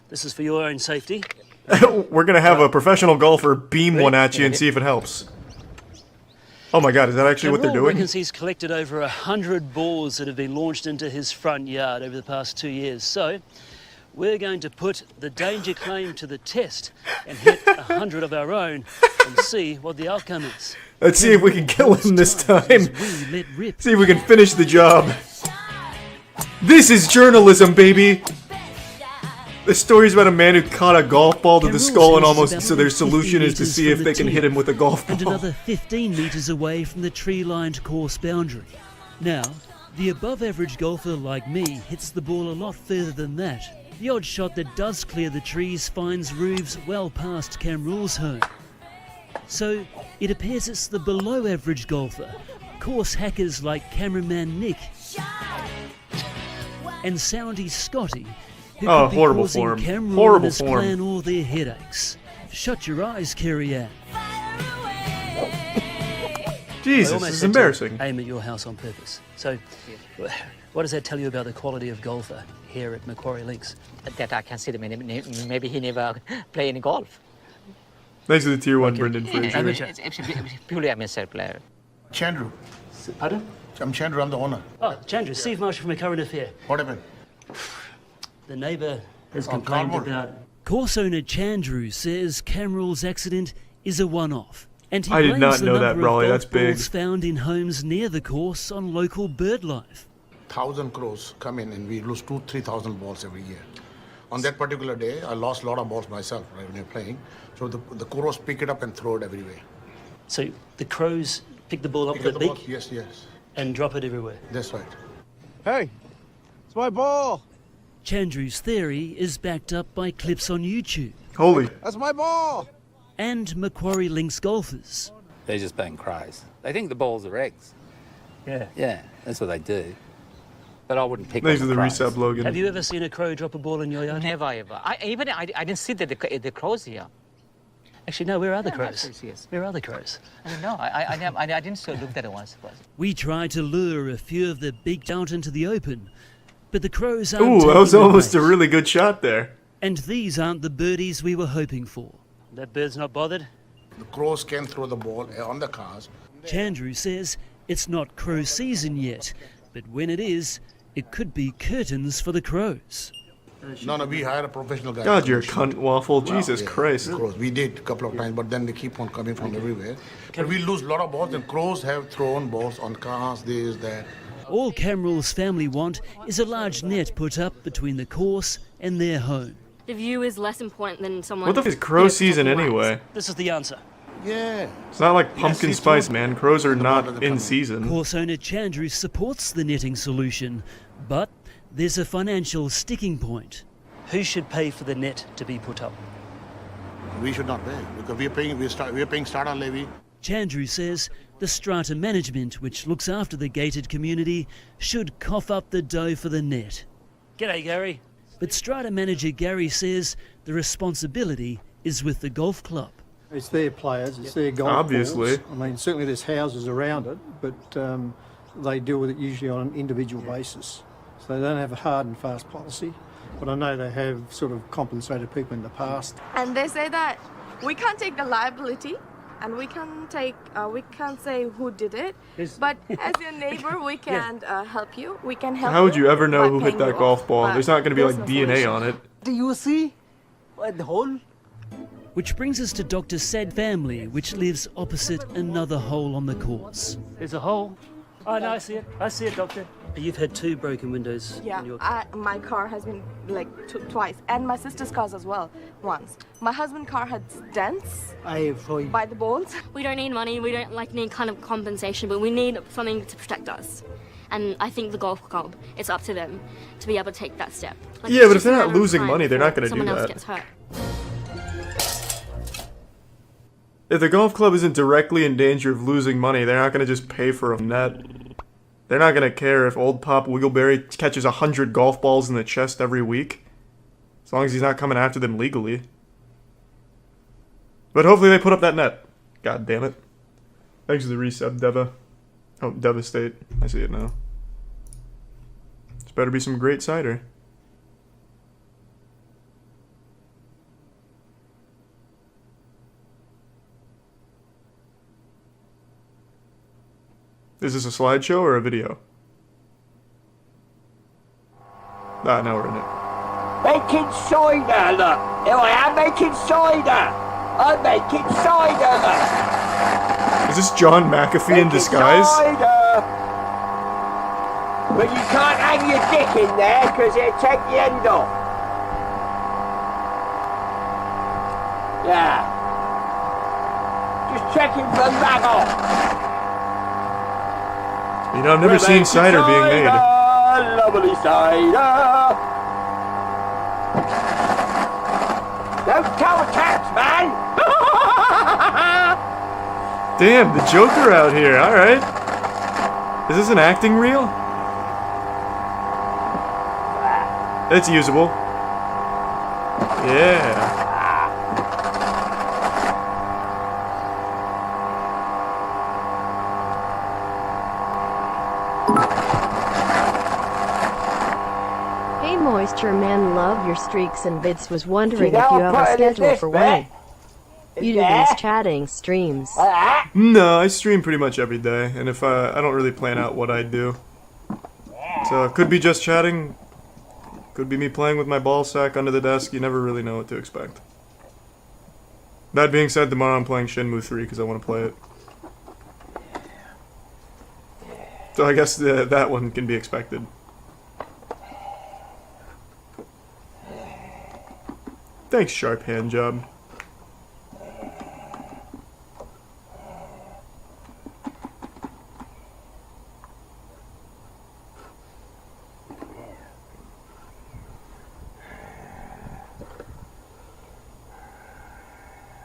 this is for your own safety. We're gonna have a professional golfer beam one at you and see if it helps. Oh my God, is that actually what they're doing? Reckons he's collected over 100 balls that have been launched into his front yard over the past 2 years. So we're going to put the danger claim to the test and hit 100 of our own and see what the outcome is. Let's see if we can kill him this time. See if we can finish the job. This is journalism, baby. The story's about a man who caught a golf ball to the skull and almost... So their solution is to see if they can hit him with a golf ball. And another 15 metres away from the tree-lined course boundary. Now, the above-average golfer like me hits the ball a lot further than that. The odd shot that does clear the trees finds roofs well past Camrul's home. So, it appears it's the below-average golfer, course hackers like cameraman Nick and soundy Scotty, who could be horrible causing form. Camrul Horrible and his form. clan all their headaches. Shut your eyes, Carrie-Anne. Jesus, this is embarrassing. Aim at your house on purpose. So, what does that tell you about the quality of golfer here at Macquarie Links? That I can see the maybe he never play any golf. Thanks to the tier 1 Brendan Fraser. It's purely amateur player. Chandru. Pardon? I'm Chandru, I'm the owner. Oh, Chandru, Steve Marshall from A Current Affair. What happened? The neighbour has complained about... Course owner Chandru says Camrul's accident is a one-off. And he I did blames not know the that, number Brawley. of That's golf big. balls found in homes near the course on local bird life. 1,000 crows come in and we lose 2,000-3,000 balls every year. On that particular day, I lost a lot of balls myself right, when you're playing. So the crows pick it up and throw it everywhere. So the crows pick the ball up with a ball? beak? Yes. And drop it everywhere? That's right. Hey, it's my ball. Chandru's theory is backed up by clips on YouTube. Holy. That's my ball. And Macquarie Links golfers. They're just being crows. They think the balls are eggs. Yeah. Yeah, that's what they do. But I wouldn't pick Thanks on to the crows. resub, Logan. Have you ever seen a crow drop a ball in your yard? Never ever. I didn't see the crows here. Actually, no. Where are the Yeah, crows? yes. Where are the crows? I don't know. I didn't look at it once. We tried to lure a few of the big out into the open, but the crows aren't Ooh, that was taking the almost a bait. really good shot there. And these aren't the birdies we were hoping for. That bird's not bothered? The crows can throw the ball on the cars. Chandru says it's not crow season yet, but when it is, it could be curtains for the crows. No, we hire a professional guy. God, you're a cunt waffle. Jesus Christ. Crows. We did a couple of times, but then they keep on coming from everywhere. But we lose a lot of balls, and crows have thrown balls on cars, this, that. All Camrul's family want is a large net put up between the course and their home. The view is less important than someone... What the f is crow season anyway? This is the answer. Yeah. It's not like pumpkin spice, man. Crows are not in season. Course owner Chandru supports the netting solution, but there's a financial sticking point. Who should pay for the net to be put up? We should not pay because we're paying starter levy. Chandru says the strata management, which looks after the gated community, should cough up the dough for the net. G'day, Gary. But strata manager Gary says the responsibility is with the golf club. It's their players, it's their golf Obviously. balls. I mean, certainly there's houses around it, but they deal with it usually on an individual basis. So they don't have a hard and fast policy, but I know they have sort of compensated people in the past. And they say that we can't take the liability and we can't say who did it, but as your neighbor we can help you. We can help How would you ever know by who hit paying that you golf off, ball? but There's not going to be there's like no DNA solution. on it. Do you see the hole? Which brings us to Dr. Sad Family, which lives opposite another hole on the course. There's a hole. Oh, no, I see it. I see it, Doctor. You've had 2 broken windows Yeah, in your car. my car has been like twice, and my sister's cars as well, once. My husband's car had dents by the balls. We don't need money, we don't need kind of compensation, but we need something to protect us. And I think the golf club, it's up to them to be able to take that step. Yeah, it's but if just they're a not matter of losing time money, they're not before gonna do someone else that. gets hurt. If the golf club isn't directly in danger of losing money, they're not going to just pay for a net. They're not going to care if old Pop Wiggleberry catches 100 golf balls in the chest every week. As long as he's not coming after them legally. But hopefully they put up that net. God damn it. Thanks for the resub, Deva. Oh, Devastate. I see it now. This better be some great cider. Is this a slideshow or a video? Ah, now we're in it. Making cider, look. Here I am making cider. I'm making cider, look. Is this John McAfee in disguise? Cider. But you can't hang your dick in there because it'll take the end off. Yeah. Just checking for mag off. You know, I've never seen cider being made. Lovely cider. Don't tell the cats, man. Damn, the Joker out here. All right. Is this an acting reel? It's usable. Yeah. Hey Moisture Man, love your streaks and bits. Was wondering See, if you now have a I'll put it in schedule this for bit. when you do there. these chatting streams. No, I stream pretty much every day, and if I don't really plan out what I do. So it could be just chatting, could be me playing with my ball sack under the desk. You never really know what to expect. That being said, tomorrow I'm playing Shenmue 3 because I want to play it. So I guess that one can be expected. Thanks, Sharp Hand Job.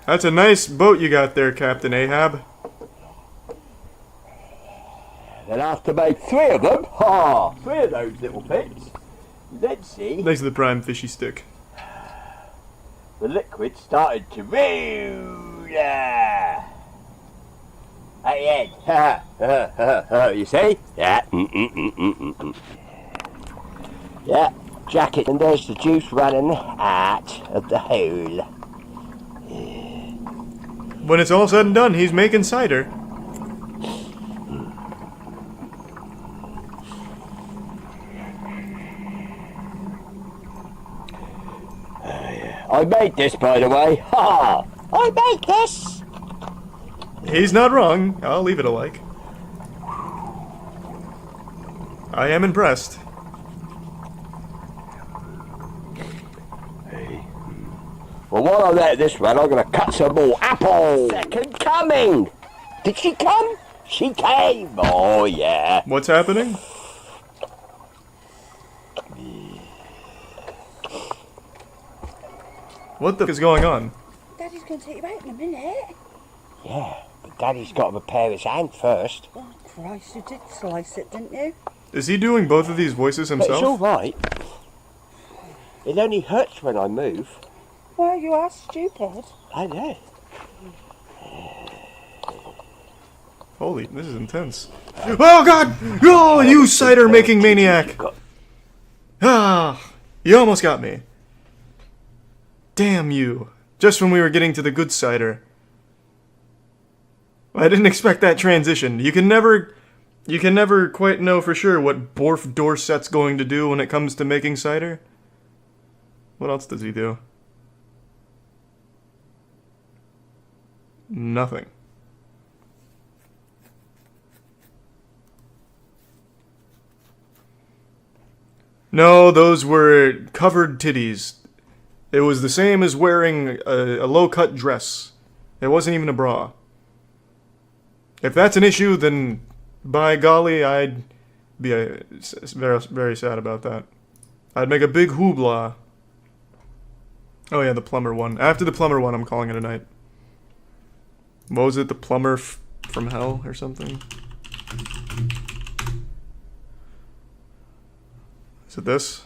That's a nice boat you got there, Captain Ahab. Then after make 3 of them, ha! 3 of those little bits. Let's see. Thanks to the prime fishy stick. The liquid started to roll. At the end. You see? Yeah. Yeah. Jacket, and there's the juice running out of the hole. When it's all said and done, he's making cider. I made this, by the way. Ha! I made this. He's not wrong. I'll leave it a like. I am impressed. Well, while I'm at this one, I'm going to cut some more apples. Second coming. Did she come? She came. Oh, yeah. What's happening? What the f is going on? Daddy's going to take you out in a minute. Yeah, but Daddy's got to prepare his hand first. Oh, Christ, you did slice it, didn't you? Is he doing both of these voices But it's all himself? right. It only hurts when I move. Well, you are stupid. I know. Holy, this is intense. Oh god! Oh, you cider making maniac! Ah, you almost got me. Damn you. Just when we were getting to the good cider. I didn't expect that transition. You can never quite know for sure what Borf Dorset's going to do when it comes to making cider. What else does he do? Nothing. No, those were covered titties. It was the same as wearing a low-cut dress. It wasn't even a bra. If that's an issue, then by golly, I'd be very, very sad about that. I'd make a big hoopla. Oh yeah, the Plumber one. After the Plumber one, I'm calling it a night. What was it? The Plumber from Hell or something? Is it this?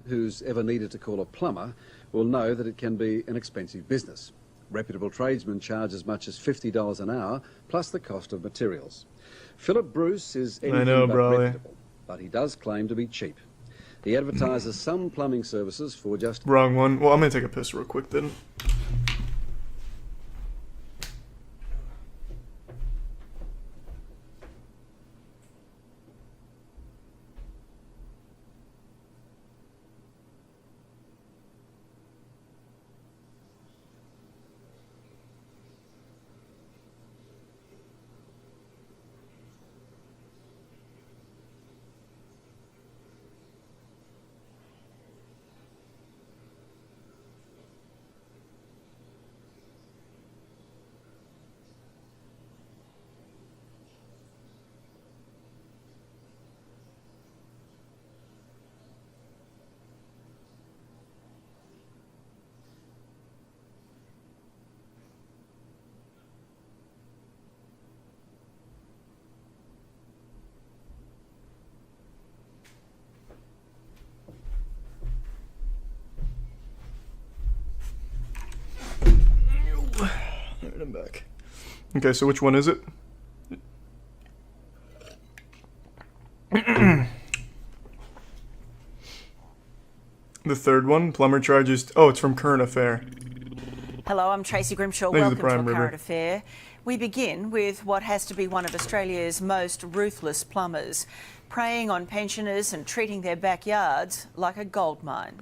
Who's ever needed to call a plumber will know that it can be an expensive business. Reputable tradesmen charge as much as $50 an hour, plus the cost of materials. Philip Bruce is anything but reputable, but he does claim to be cheap. He advertises some plumbing services for just... Wrong one. Well, I'm gonna take a piss real quick then. Alright, I'm back. Okay, so which one is it? The third one, Plumber charges... Oh, it's from Current Affair. Hello, I'm Tracy Grimshaw. Thanks Welcome to Prime to A River. Current Affair. We begin with what has to be one of Australia's most ruthless plumbers, preying on pensioners and treating their backyards like a gold mine.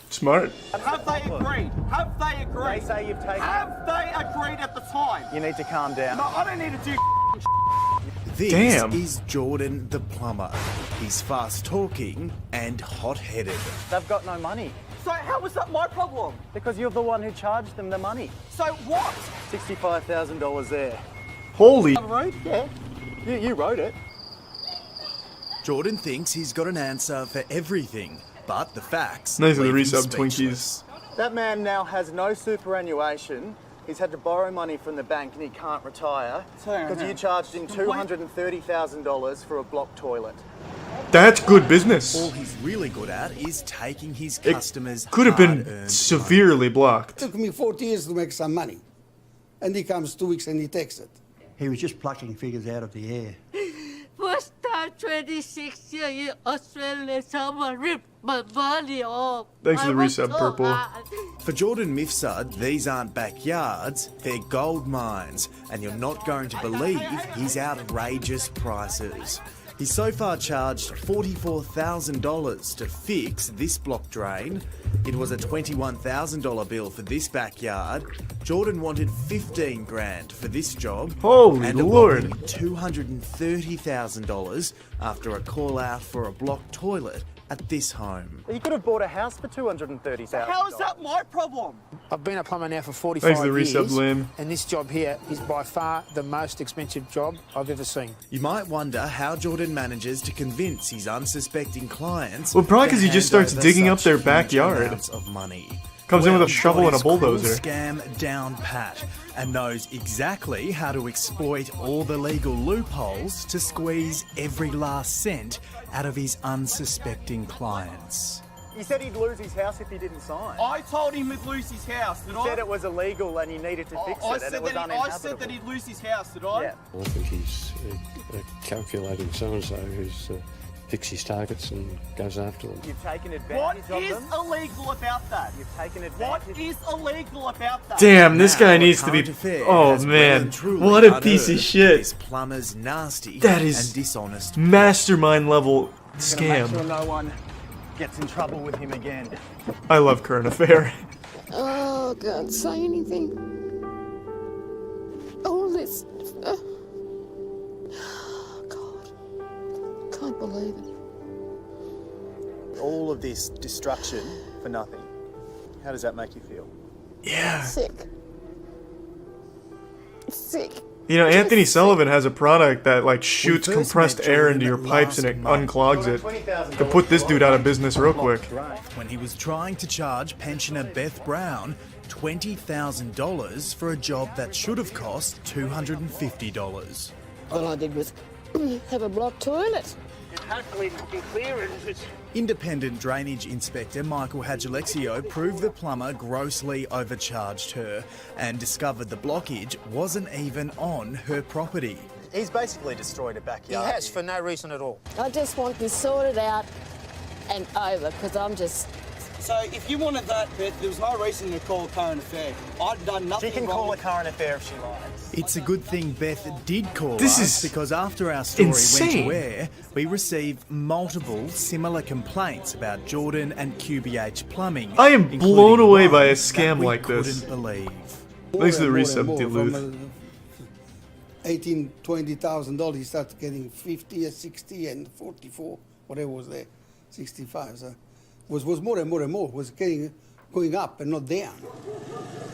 Smart. Have they agreed? Have they agreed? They say you've taken... Have they agreed at the time? You need to calm down. No, I don't need to do This Damn. is Jordan the Plumber. He's fast-talking and hot-headed. They've got no money. So how was that my problem? Because you're the one who charged them the money. So what? $65,000 there. Holy... Yeah. You wrote it. Jordan thinks he's got an answer for everything, but the facts Nice of the leave him resub Twinkies. speechless. That man now has no superannuation. He's had to borrow money from the bank and he can't retire because you charged him $230,000 for a block toilet. That's good business. All he's really good at is taking his It customers' could have been hard-earned severely blocked. It took me 40 years to make some money. And he comes 2 weeks and he takes it. He was just plucking figures out of the air. First time 26 years in Australia, someone ripped my money off. Thanks for the I was resub, so Purple. hard. For Jordan Mifsud, these aren't backyards, they're gold mines, and you're not going to believe his outrageous prices. He's so far charged $44,000 to fix this block drain. It was a $21,000 bill for this backyard. Jordan wanted $15,000 for this job. Holy and Lord. a $230,000 after a call out for a block toilet at this home. You could have bought a house for $230,000. How is that my problem? I've been a plumber now for 45 Thanks for the years, resub, Liam. and this job here is by far the most expensive job I've ever seen. You might wonder how Jordan manages to convince his unsuspecting clients. Well, probably to 'cause he just hand starts over digging up such their huge backyard. amounts of money. Comes in with a he's shovel got and a his cruel bulldozer. Scam down pat and knows exactly how to exploit all the legal loopholes to squeeze every last cent out of his unsuspecting clients. You said he'd lose his house if he didn't sign. I told him he'd lose his house, did You said it was illegal and he needed to fix it and it was uninhabitable. I said that he'd lose his house, did I? Yeah. I think he's a calculating so-and-so who's picks his targets and goes after them. You've taken What advantage of is them. illegal about that? You've taken What advantage. is illegal about that? Damn, this guy Now, needs to be... Current Affair Oh, has well man. and truly What a piece of unearthed shit. This plumber's nasty That is and dishonest mastermind level I'm gonna make scam. sure no one gets in trouble with him again. I love Current Affair. Oh, can't say anything. All this. God. Can't believe it. All of this destruction for nothing. How does that make you feel? Yeah. Sick. Sick. You know, Anthony Sullivan has a product that, like, shoots first compressed met air Jordan into your pipes and it last month. unclogs it. To put this dude out of business real quick. When he was trying to charge pensioner Beth Brown $20,000 for a job that should have cost $250. All I did was have a block toilet. Hopefully it'll be clear and Independent drainage inspector Michael Hadjalexio proved the plumber grossly overcharged her and discovered the blockage wasn't even on her property. He's basically destroyed a he backyard. has for no reason at all. I just want this sorted out and over because I'm just. So if you wanted that, Beth, there was no reason to call a current affair. I'd done nothing She can wrong. call a current affair if she likes. It's a good thing Beth did call This us is because after our story insane. went to air, we received multiple similar complaints about Jordan and QBH plumbing. I am including blown away one by a that scam we like this. couldn't believe. Thanks for the More and resub, more. Duluth. From $18,000-$20,000, he started getting 50, 60, and 44, whatever was there, 65. So was more and more and more. Was going up and not down.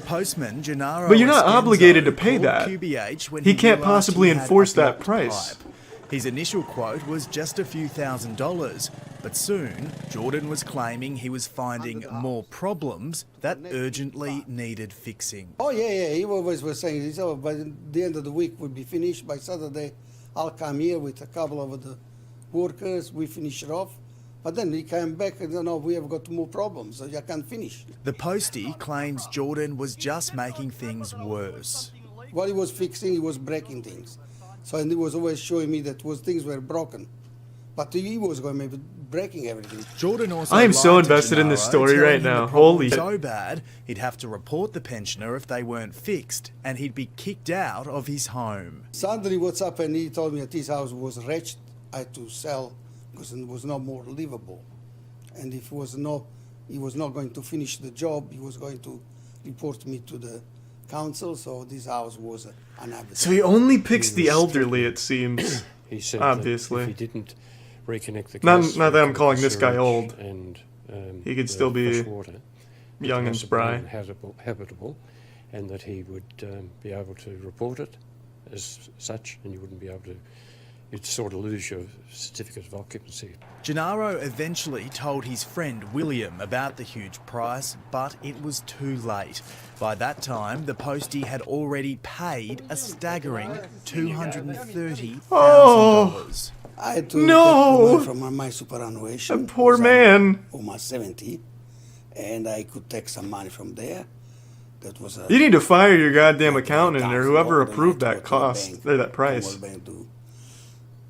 Postman Gennaro But you're not Escanzo obligated to pay called that. QBH when He can't realised possibly he had enforce a that blocked price. pipe. His initial quote was just a few $1,000s, but soon Jordan was claiming he was finding more problems that urgently needed fixing. Oh, yeah. He always was saying, oh, by the end of the week, we'll be finished. By Saturday, I'll come here with a couple of the workers. We finish it off. But then he came back and said, no, we have got more problems, so I can't finish. The postie claims Jordan was just making things worse. While he was fixing, he was breaking things. So and he was always showing me that things were broken. But he was going maybe breaking everything. Jordan also I am so lied to invested in this Gennaro, story telling right him now. the problem Holy was shit. so bad, he'd have to report the pensioner if they weren't fixed, and he'd be kicked out of his home. Suddenly what's up, and he told me that his house was wretched. I had to sell because it was no more livable. And if he was not going to finish the job, he was going to report me to the council, so this house was unhabitable. So he only picks the elderly, it seems. He said obviously. that if he didn't reconnect the gas, not that I'm calling this guy sewage old. and He could the still be fresh water, young and spry. habitable, and that he would be able to report it as such, and you wouldn't be able to. You'd sort of lose your certificate of occupancy. Gennaro eventually told his friend William about the huge price, but it was too late. By that time, the postie had already paid a staggering $230,000. I had to No! take money from my superannuation. That poor man. Almost 70, and I could take some money from there. That was You need to fire your goddamn accountant or whoever approved that cost or that price.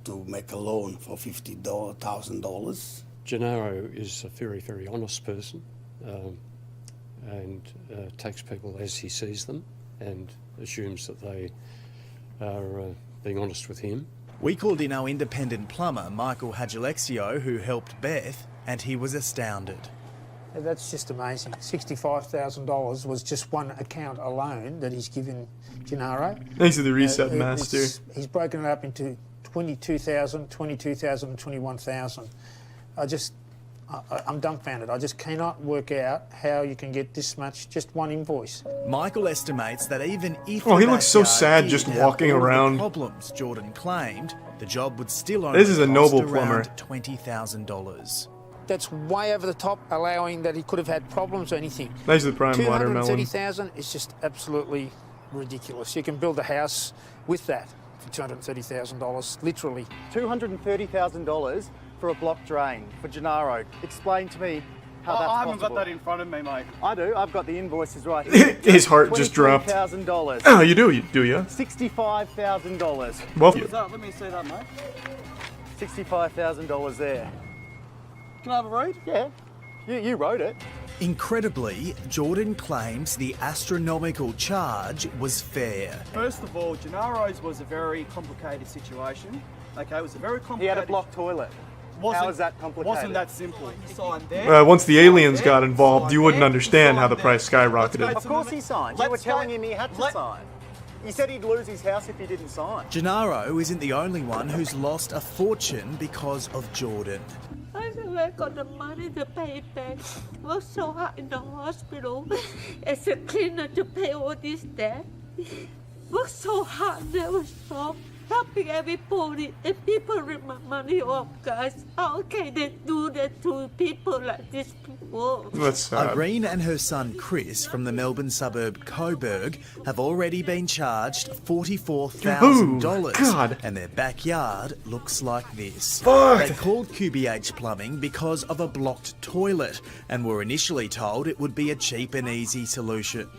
To make a loan for $50,000. Gennaro is a very, very honest person, and takes people as he sees them, and assumes that they are being honest with him. We called in our independent plumber, Michael Hadjalexio, who helped Beth, and he was astounded. That's just amazing. $65,000 was just one account alone that he's given Gennaro. Thanks to the reset master. He's broken it up into 22,000, 22,000 and 21,000. I'm dumbfounded. I just cannot work out how you can get this much, just one invoice. Michael estimates that even if he looks so sad just walking around. Problems Jordan claimed, the job would still only This is a cost noble plumber. around $20,000. That's way over the top, allowing that he could have had problems or anything. Thanks to the prime watermelon. $230,000 is just absolutely ridiculous. You can build a house with that for $230,000, literally. $230,000 for a block drain for Gennaro. Explain to me how that's possible. I haven't got that in front of me, mate. I do. I've got the invoices right here. His heart just dropped. $23,000. Oh, you do, do you? $65,000. Well, Let me see that, mate. $65,000 there. Can I have a read? Yeah. You wrote it. Incredibly, Jordan claims the astronomical charge was fair. First of all, Gennaro's was a very complicated situation. Okay, it was a very complicated... He had a block toilet. How is that complicated? Wasn't that simple. He signed there. once the aliens got involved, you wouldn't understand how the price skyrocketed. Of course he signed. You were telling him he had to sign. He said he'd lose his house if he didn't sign. Gennaro isn't the only one who's lost a fortune because of Jordan. I never got the money to pay it back. Worked so hard in the hospital as a cleaner to pay all this debt. Worked so hard, never stop. Helping everybody, and people rip my money off, guys. How can they do that to people like these people? That's sad. Irene and her son Chris from the Melbourne suburb Coburg have already been charged $44,000. God. And their backyard looks like this. Fuck. They called QBH Plumbing because of a blocked toilet and were initially told it would be a cheap and easy solution.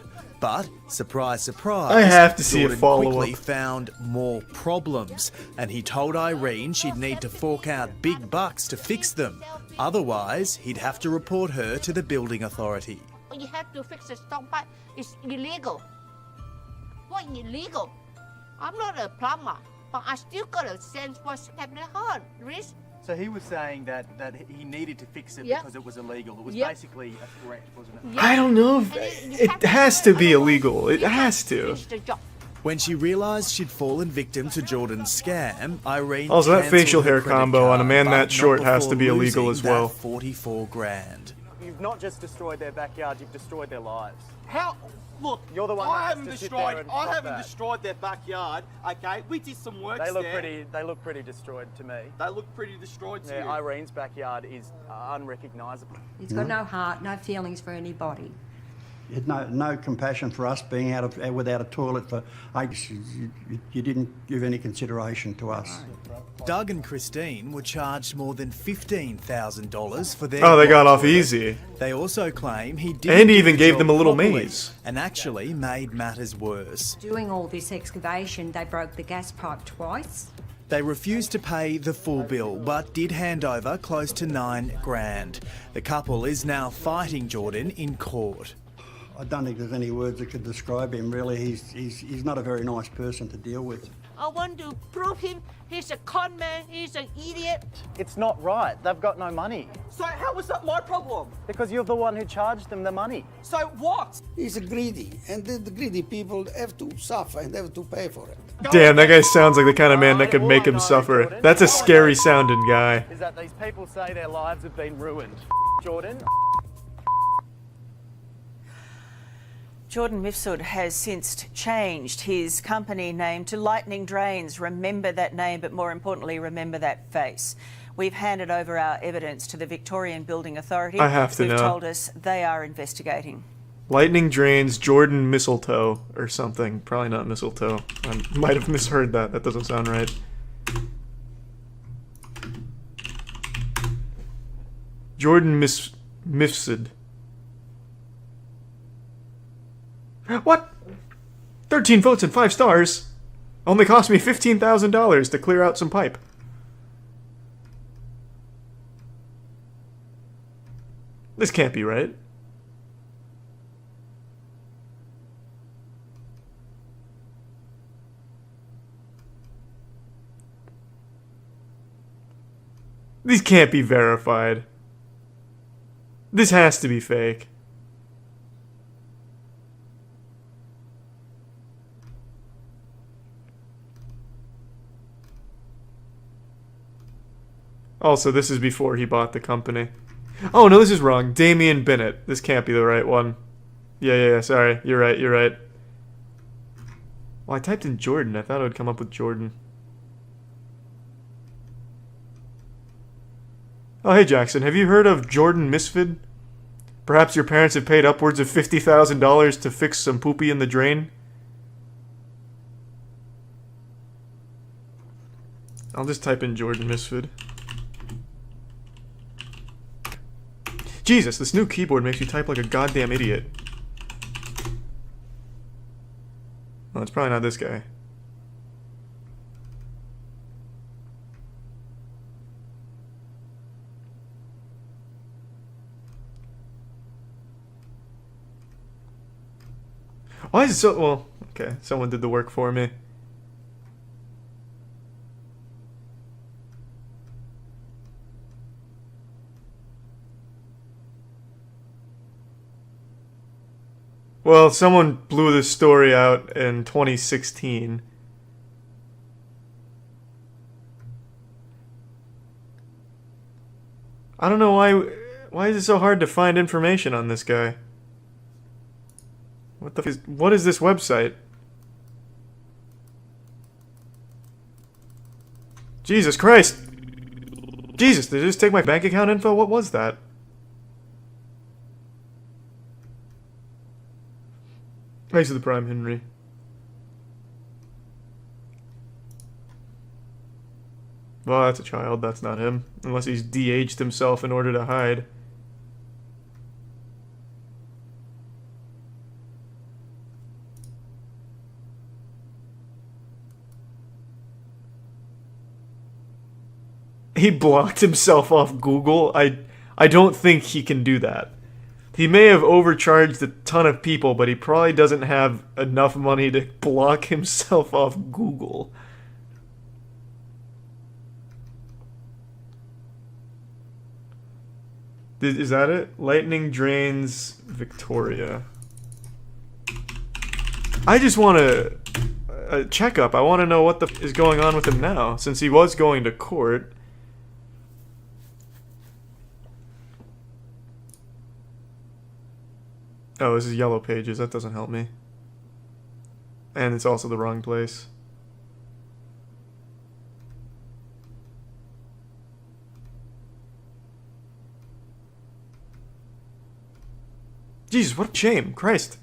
But, surprise, surprise, I have to see a Jordan follow-up. quickly found more problems, and he told Irene she'd need to fork out big bucks to fix them. Otherwise, he'd have to report her to the building authority. You have to fix the stop pipe. It's illegal. What illegal? I'm not a plumber, but I still got a sense what's happening on. Risk. So he was saying that he needed to fix it Yep. because it was illegal. It was Yep. basically a threat, wasn't it? I don't know if it has to be illegal. It has to. When she realised she'd fallen victim to Jordan's scam, Irene Also, that cancelled facial her hair credit combo on a card, man but that not short has to before be illegal losing as well. that $44,000. You've not just destroyed their backyard, you've destroyed their lives. How? Look, You're the one I that has haven't to sit destroyed. there and I stop haven't that. destroyed their backyard. Okay, we did some work They look there. pretty destroyed to me. They look pretty destroyed to Yeah, you. Irene's backyard is unrecognisable. He's got no heart, no feelings for anybody. had no compassion for us being without a toilet for ages. You didn't give any consideration to us. Doug and Christine were charged more than $15,000 for their... Oh, they got block off toilet. easy. They also claim he didn't And he do even the gave job them a little properly maze. and actually made matters worse. Doing all this excavation, they broke the gas pipe twice. They refused to pay the full bill, but did hand over close to $9,000. The couple is now fighting Jordan in court. I don't think there's any words that could describe him, really. He's not a very nice person to deal with. I want to prove him he's a con man, he's an idiot. It's not right. They've got no money. So how was that my problem? Because you're the one who charged them the money. So what? He's greedy, and the greedy people have to suffer and have to pay for it. Damn, that guy sounds like the kind of man that could make him suffer. That's a scary sounding guy. Is that these people say their lives have been ruined. Jordan? Jordan Mifsud has since changed his company name to Lightning Drains. Remember that name, but more importantly, remember that face. We've handed over our evidence to the Victorian Building Authority. I have to who've know. told us they are investigating. Lightning Drains Jordan Mistletoe or something. Probably not mistletoe. I might have misheard that. That doesn't sound right. Jordan Mifsud. What? 13 votes and 5 stars. Only cost me $15,000 to clear out some pipe. This can't be right. These can't be verified. This has to be fake. Also, this is before he bought the company. Oh, no, this is wrong. Damien Bennett. This can't be the right one. Yeah, sorry. You're right. Well, I typed in Jordan. I thought it would come up with Jordan. Oh, hey, Jackson. Have you heard of Jordan Misfid? Perhaps your parents have paid upwards of $50,000 to fix some poopy in the drain? I'll just type in Jordan Misfid. Jesus, this new keyboard makes you type like a goddamn idiot. Well, it's probably not this guy. Why is it so... Well, okay, someone did the work for me. Well, someone blew this story out in 2016. I don't know why is it so hard to find information on this guy? What is this website? Jesus Christ! Jesus, did they just take my bank account info? What was that? Thanks to the Prime, Henry. Well, that's a child. That's not him. Unless he's de-aged himself in order to hide. He blocked himself off Google. I don't think he can do that. He may have overcharged a ton of people, but he probably doesn't have enough money to block himself off Google. Is that it? Lightning Drains Victoria. I just want a checkup. I want to know what the f is going on with him now, since he was going to court. Oh, this is Yellow Pages. That doesn't help me. And it's also the wrong place. Jesus, what a shame. Christ.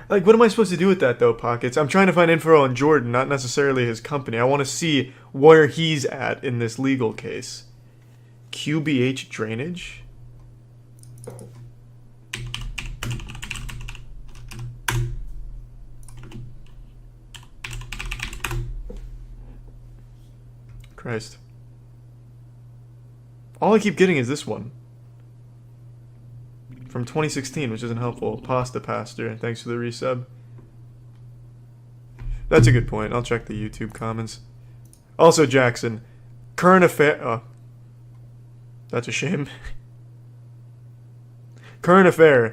Like, what am I supposed to do with that, though, Pockets? I'm trying to find info on Jordan, not necessarily his company. I want to see where he's at in this legal case. QBH Drainage? Christ. All I keep getting is this one. From 2016, which isn't helpful. Pasta Pastor, thanks for the resub. That's a good point. I'll check the YouTube comments. Also, Jackson, current affair... Oh. That's a shame. Current affair.